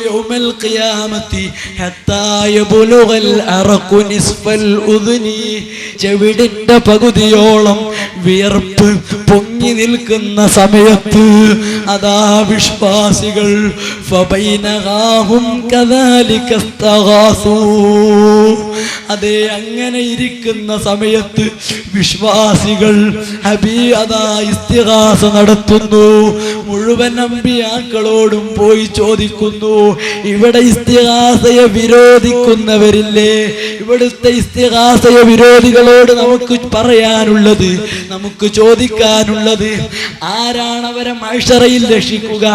യൗമൽ ഖിയാമത്തി ഹത്താ യബ്ലുഗൽ അർഖു നിസ്ഫൽ ഉദ്നി. ചെവിടിന്റെ പകുതിയോളം വിയർപ്പ് പൊങ്ങി നിൽക്കുന്ന സമയത്ത് അതാ വിശ്വാസികൾ ഫബൈനഹാഹും കദാലിക ഇസ്തഗാസൂ. അതേ, അങ്ങനെ ഇരിക്കുന്ന സമയത്ത് വിശ്വാസികൾ അതാ ഇസ്തിഗാസ നടത്തുന്നു. മുഴുവൻ അമ്പിയാക്കളോടും പോയി ചോദിക്കുന്നു. ഇവിടെ ഇസ്തിഗാസയെ വിരോധിക്കുന്നവരില്ലേ? ഇവിടുത്തെ ഇസ്തിഗാസയെ വിരോധികളോട് നമുക്ക് പറയാനുള്ളത്, നമുക്ക് ചോദിക്കാനുള്ളത്, ആരാണ് അവരെ മഹ്ശറയിൽ രക്ഷിക്കുക?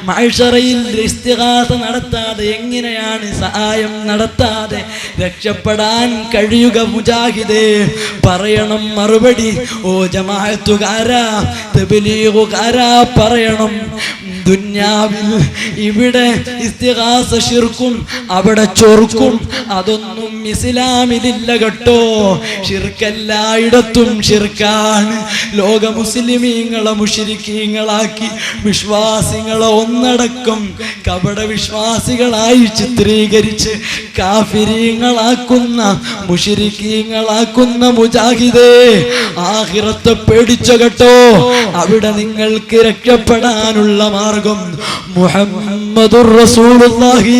മഹ്ശറയിൽ ഇസ്തിഗാസ നടത്താതെ എങ്ങനെയാണ് സഹായം നടത്താതെ രക്ഷപ്പെടാൻ കഴിയുക? മുജാഹിദേ, പറയണം മറുപടി. ഓ ജമാഅത്തുകാരാ, തബ്ലീഗുകാരാ, പറയണം. ദുന്യാവിൽ ഇവിടെ ഇസ്തിഗാസ ശിർക്കും അവിടെ ചൊർക്കും അതൊന്നും ഇസ്ലാമിലില്ല കേട്ടോ. ശിർക്കെല്ലായിടത്തും ശിർക്കാണ്. ലോക മുസ്ലിമീങ്ങളെ മുശ്രിക്കീങ്ങളാക്കി വിശ്വാസികളെ ഒന്നടക്കം കപട വിശ്വാസികളായി ചിത്രീകരിച്ച് കാഫിരീങ്ങളാക്കുന്ന മുശ്രിക്കീങ്ങളാക്കുന്ന മുജാഹിദേ, ആഖിറത്തെ പേടിച്ചോ കേട്ടോ. അവിടെ നിങ്ങൾക്ക് രക്ഷപ്പെടാനുള്ള മാർഗം മുഹമ്മദുർ റസൂലുള്ളാഹി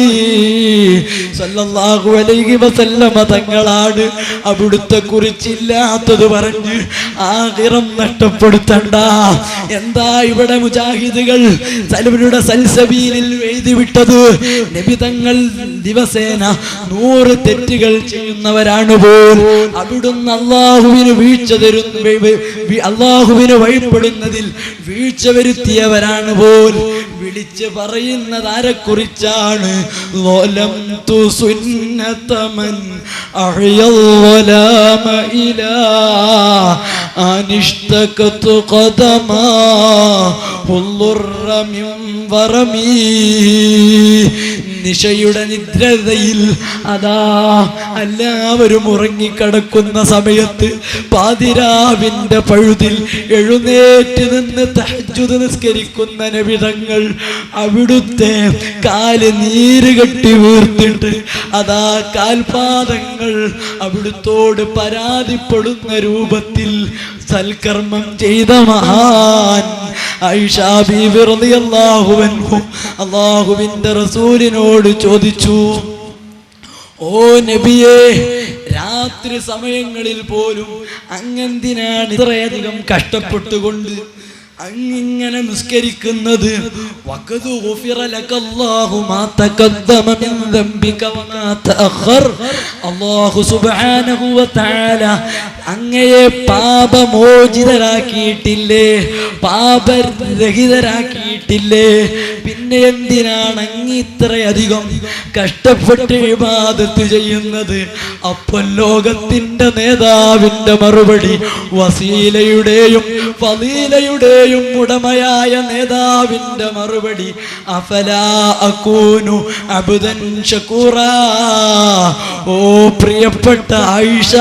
സ്വല്ലല്ലാഹു അലൈഹി വസല്ലമ തങ്ങളാണ്. അവിടുത്തെ കുറിച്ചില്ലാത്തത് പറഞ്ഞ് ആഖിറം നഷ്ടപ്പെടുത്തണ്ട. എന്താ ഇവിടെ മുജാഹിദുകൾ സലഫിയുടെ സൽസബീലിൽ എഴുതി വിട്ടത്? നബി തങ്ങൾ ദിവസേന 100 തെറ്റുകൾ ചെയ്യുന്നവരാണ് പോൽ. അവിടുന്ന് അള്ളാഹുവിന് വീഴ്ച അള്ളാഹുവിന് വഴിപ്പെടുന്നതിൽ വീഴ്ച വരുത്തിയവരാണ് പോൽ. വിളിച്ച് പറയുന്നത് ആരെക്കുറിച്ചാണ്? നിശയുടെ നിദ്രതയിൽ അതാ എല്ലാവരും ഉറങ്ങിക്കിടക്കുന്ന സമയത്ത് പാതിരാവിന്റെ പഴുതിൽ എഴുന്നേറ്റ് നിന്ന് തഹജ്ജുദ് നിസ്കരിക്കുന്ന നബിതങ്ങൾ അവിടുത്തെ കാല് നീര് കെട്ടി വീർത്തിട്ട് അതാ കാൽപാദങ്ങൾ അവിടുത്തോട് പരാതിപ്പെടുന്ന രൂപത്തിൽ സൽക്കർമ്മം ചെയ്ത മഹാൻ ആയിഷ ബീവി റളിയല്ലാഹു അൻഹ അല്ലാഹുവിന്റെ റസൂലിനോട് ചോദിച്ചു, ഓ നബിയേ, രാത്രി സമയങ്ങളിൽ പോലും അങ്ങെന്തിനാണ് ഇത്രയധികം കഷ്ടപ്പെട്ടുകൊണ്ട് അങ്ങിങ്ങനെ നിസ്കരിക്കുന്നത്? വഖദു ഗുഫിറ ലകല്ലാഹു മാ തഖദ്ദമ മിൻ ദംബിക വമാ തഅഖർ. അല്ലാഹു സുബ്ഹാനഹു വ തആല അങ്ങയെ പാപമോചിതരാക്കിയിട്ടില്ലേ, പാപരഹിതരാക്കിയിട്ടില്ലേ? പിന്നെ പിന്നെ എന്തിനാണ് അങ്ങ് ഇത്രയധികം കഷ്ടപ്പെട്ട് ഇബാദത്ത് ചെയ്യുന്നത്? അപ്പോൾ ലോകത്തിന്റെ നേതാവിന്റെ മറുപടി, വസീലയുടെയും ഫളീലയുടെയും ഉടമയായ നേതാവിന്റെ മറുപടി, അഫലാ അകൂനു അബ്ദൻ ശകൂറാ. ഓ പ്രിയപ്പെട്ട ആയിഷ,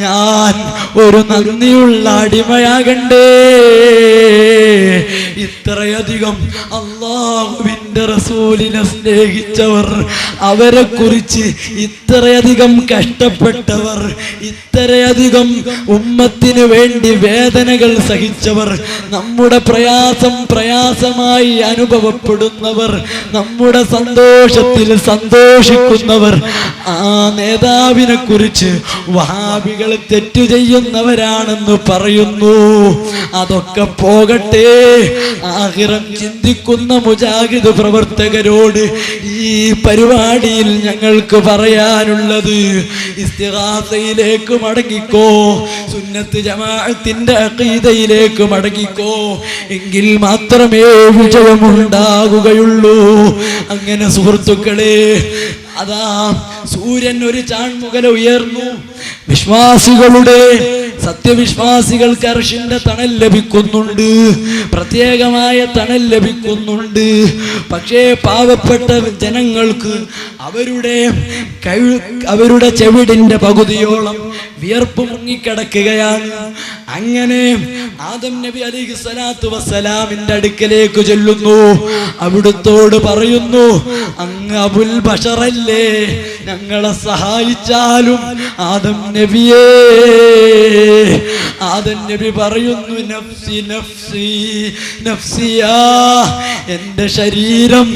ഞാൻ ഒരു നന്ദിയുള്ള അടിമയാകണ്ടേ? ഇത്രയധികം അല്ലാഹുവിന്റെ റസൂലിനെ സ്നേഹിച്ചവർ, അവരെ കുറിച്ച് ഇത്രയധികം കഷ്ടപ്പെട്ടവർ, ഇത്രയധികം ഉമ്മത്തിന് വേണ്ടി വേദനകൾ സഹിച്ചവർ, നമ്മുടെ പ്രയാസമായി അനുഭവപ്പെടുന്നവർ, നമ്മുടെ സന്തോഷത്തിൽ സന്തോഷിക്കുന്നവർ, ആ നേതാവിനെ കുറിച്ച് വഹാബികൾ തെറ്റു ചെയ്യുന്നവരാണെന്ന് പറയുന്നു. അതൊക്കെ പോകട്ടെ. ആഖിറം ചിന്തിക്കുന്ന മുജാഹിദ് പ്രവർത്തകരോട് ഈ പരിപാടിയിൽ ഞങ്ങൾക്ക് പറയാനുള്ളത്, ഇസ്തിഗാസയിലേക്ക് മടങ്ങിക്കോ, സുന്നത്ത് ജമാഅത്തിന്റെ അഖീദയിലേക്ക് മടങ്ങിക്കോ, എങ്കിൽ മാത്രമേ വിജയമുണ്ടാകുകയുള്ളൂ. അങ്ങനെ സുഹൃത്തുക്കളെ, അതാ സൂര്യൻ ഒരു ചാൺമുകല ഉയർന്നു. വിശ്വാസികളുടെ, സത്യവിശ്വാസികൾക്ക് അർശിന്റെ തണൽ ലഭിക്കുന്നുണ്ട്, പ്രത്യേകമായ തണൽ ലഭിക്കുന്നുണ്ട്. പക്ഷേ പാവപ്പെട്ട ജനങ്ങൾക്ക് അവരുടെ ചെവിടിന്റെ പകുതിയോളം വിയർപ്പ് മുങ്ങിക്കിടക്കുകയാണ്. അങ്ങനെ ആദം നബി അലൈഹി സ്വലാത്തു വസ്സലാമിന്റെ അടുക്കലേക്ക് ചെല്ലുന്നു. അവിടുത്തോട് പറയുന്നു, അങ്ങ് അബുൽ ബഷറല്ലേ, ഞങ്ങളെ സഹായിച്ചാലും. ആദം നബിയേ, ആദം നബി പറയുന്നു, നഫ്സി നഫ്സി നഫ്സിയാ, എന്റെ ശരീരം,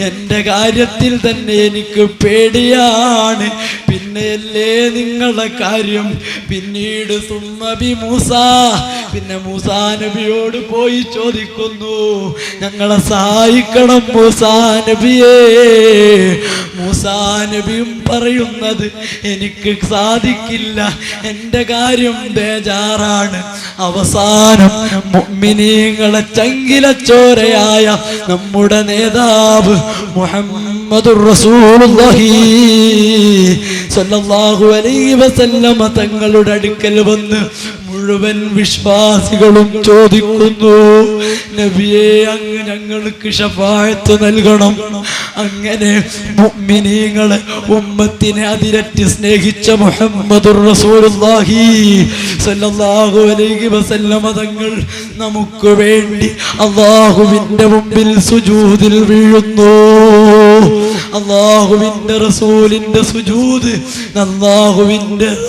എന്റെ കാര്യത്തിൽ തന്നെ എനിക്ക് പേടിയാണ്, പിന്നെയല്ലേ നിങ്ങളുടെ കാര്യം. പിന്നീട് സുമ്മബി മൂസ, പിന്നെ മൂസാ നബിയോട് പോയി ചോദിക്കുന്നു, ഞങ്ങളെ സഹായിക്കണം മൂസാ നബിയേ. മൂസാ നബിയും പറയുന്നത്, എനിക്ക് സാധിക്കില്ല, എന്റെ കാര്യം ബേജാറാണ്. അവസാനം മുഅ്മിനീങ്ങളെ ചങ്കിലച്ചോരയായ നമ്മുടെ നേതാവ് മുഹമ്മദുർ റസൂലുള്ളാഹി സ്വല്ലല്ലാഹു അലൈഹി വസല്ലമ തങ്ങളുടെ അടുക്കൽ വന്ന് മുഴുവൻ വിശ്വാസികളും ചോദിക്കുന്നു, നബിയെ, അങ്ങ് ഞങ്ങൾക്ക് ശഫാഅത്ത് നൽകണം. അങ്ങനെ മുഅ്മിനീങ്ങളെ, ഉമ്മത്തിനെ അതിരറ്റ് സ്നേഹിച്ച മുഹമ്മദുർ റസൂലുള്ളാഹി സ്വല്ലല്ലാഹു അലൈഹി വസല്ലമ തങ്ങൾ നമുക്ക് വേണ്ടി അല്ലാഹുവിന്റെ മുമ്പിൽ സുജൂദിൽ വീഴുന്നു. അല്ലാഹുവിന്റെ റസൂലിന്റെ സുജൂദ്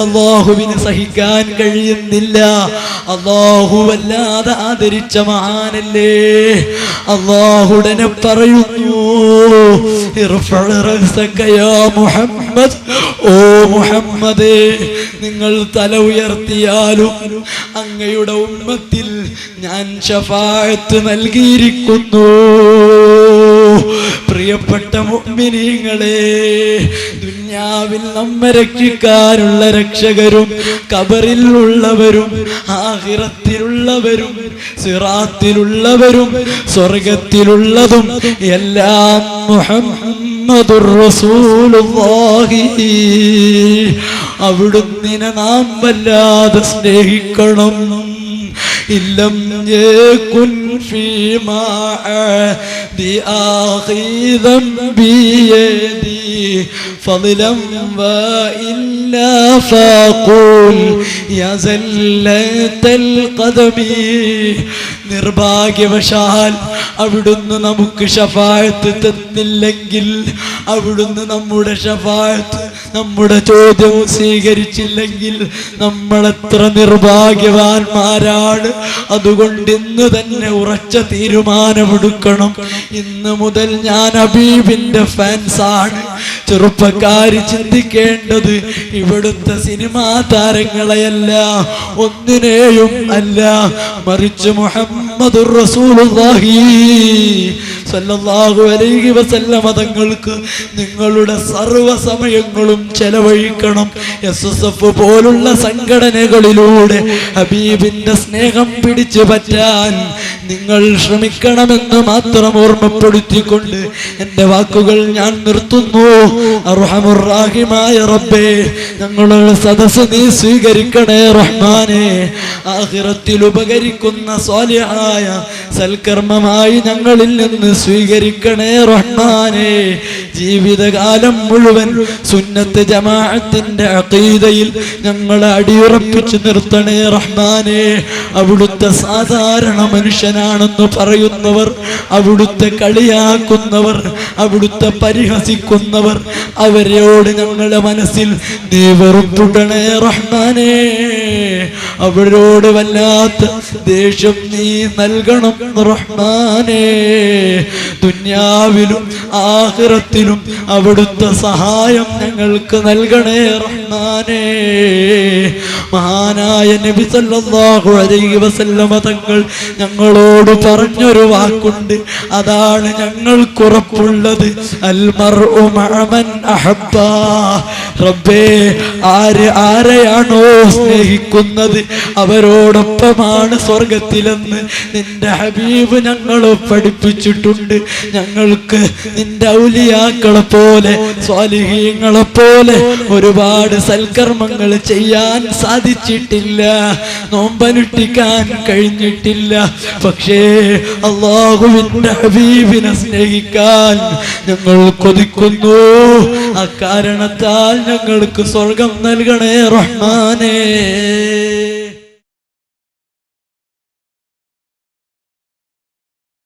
അല്ലാഹുവിന് സഹിക്കാൻ കഴിയുന്നില്ല. അല്ലാഹു വല്ലാതെ ആദരിച്ച മഹാനല്ലേ. അല്ലാഹുടനെ പറയുന്നു, മുഹമ്മദ്, ഓ മുഹമ്മദേ, നിങ്ങൾ തല ഉയർത്തിയാലും അങ്ങയുടെ ഉമ്മത്തിൽ ഞാൻ ശഫാഅത്ത് നൽകിയിരിക്കുന്നു. പ്രിയപ്പെട്ട മുഅ്മിനീങ്ങളെ, ദുനിയാവിൽ നമ്മെ രക്ഷിക്കാനുള്ള രക്ഷകരും ഖബറിൽ ഉള്ളവരും ആഖിറത്തിലുള്ളവരും സിറാത്തിലുള്ളവരും സ്വർഗത്തിലുള്ളതും എല്ലാം മുഹമ്മദുർ റസൂലുള്ളാഹി. അവിടുന്നിനെ നാം വല്ലാതെ സ്നേഹിക്കണം. ഇല്ലം യകുൻ ഫീമാ ദി ആഖിദം ബിയദി ഫളലം വഇല്ലാ ഫഖുൽ യാ സല്ലത്തൽ ഖദമി. നിർഭാഗ്യവശാൽ അവിടുന്ന് നമുക്ക് ശഫാഅത്ത് തന്നില്ലെങ്കിൽ, അവിടുന്ന് നമ്മുടെ ശഫാഅത്ത്, നമ്മുടെ ചോദ്യം സ്വീകരിച്ചില്ലെങ്കിൽ നമ്മൾ എത്ര നിർഭാഗ്യവാന്മാരാണ്. അതുകൊണ്ട് ഇന്ന് തന്നെ ഉറച്ച തീരുമാനമെടുക്കണം. ഇന്ന് മുതൽ ഞാൻ ഹബീബിന്റെ ഫാൻസാണ്. ചെറുപ്പക്കാര് ചിന്തിക്കേണ്ടത് ഇവിടുത്തെ സിനിമാ താരങ്ങളെയല്ല, ഒന്നിനെയും അല്ല, മറിച്ച് മുഹമ്മദുർ റസൂലുള്ളാഹി സല്ലല്ലാഹു അലൈഹി വസല്ലമ തങ്ങൾക്ക് നിങ്ങളുടെ സർവ്വ സമയങ്ങളും ചെലവഴിക്കണം. SSF പോലുള്ള സംഘടനകളിലൂടെ ഹബീബിന്റെ സ്നേഹം പിടിച്ചു പറ്റാൻ നിങ്ങൾ ശ്രമിക്കണമെന്ന് മാത്രം ഓർമ്മപ്പെടുത്തിക്കൊണ്ട് എൻ്റെ വാക്കുകൾ ഞാൻ നിർത്തുന്നു. അർഹമുർ റഹീമായ റബ്ബേ, ഞങ്ങളുടെ സദസ്സ് നീ സ്വീകരിക്കണേ റഹ്മാനേ. ആഖിറത്തിൽ ഉപകരിക്കുന്ന സ്വാലിഹായ സൽക്കർമ്മമായി ഞങ്ങളിൽ നിന്ന് സ്വീകരിക്കണേ റഹ്മാനേ. ജീവിതകാലം മുഴുവൻ സുന്നത്ത് ജമാഅത്തിന്റെ അഖീദയിൽ ഞങ്ങളെ അടിയുറപ്പിച്ചു നിർത്തണേ റഹ്മാനേ. അവിടുത്തെ സാധാരണ മനുഷ്യനാണെന്ന് പറയുന്നവർ, അവിടുത്തെ കളിയാക്കുന്നവർ, അവിടുത്തെ പരിഹസിക്കുന്നവർ, അവരോട് ഞങ്ങളുടെ മനസ്സിൽ നീ വെറുപ്പിടണേ റഹ്മാനേ. അവരോട് വല്ലാത്ത ദേഷ്യം നീ നൽകണം റഹ്മാനേ. ദുനിയാവിലും ആഖിറത്തിലും അവിടുത്തെ സഹായം ഞങ്ങൾക്ക് നൽകണേ റഹ്മാനേ. മഹാനായ നബി സല്ലല്ലാഹു അലൈഹി വസല്ലമ തങ്ങൾ ഞങ്ങളോട് പറഞ്ഞൊരു വാക്കുണ്ട്, അതാണ് ഞങ്ങൾക്കുറപ്പുള്ളത്. അൽ മർഉ മഅ മൻ അഹബ്ബ. റബ്ബേ, ആരെയാണോ സ്നേഹിക്കുന്നത് അവരോടൊപ്പമാണ് സ്വർഗത്തിലെന്ന് നിന്റെ ഹബീബ് ഞങ്ങളെ പഠിപ്പിച്ചിട്ടുണ്ട്. ഞങ്ങൾക്ക് നിന്റെ ഔലിയാക്കളെ പോലെ സ്വാലിഹീങ്ങളെ പോലെ ഒരുപാട് സൽക്കർമ്മങ്ങൾ ചെയ്യാൻ സാധിച്ചിട്ടില്ല, നോമ്പനുഷ്ഠിക്കാൻ കഴിഞ്ഞിട്ടില്ല. പക്ഷേ അല്ലാഹുവിന്റെ ഹബീബിനെ സ്നേഹിക്കാൻ ഞങ്ങൾ കൊതിക്കുന്നു. അക്കാരണത്താൽ ഞങ്ങൾക്ക് സ്വർഗം നൽകണേ റഹ്മാനേ.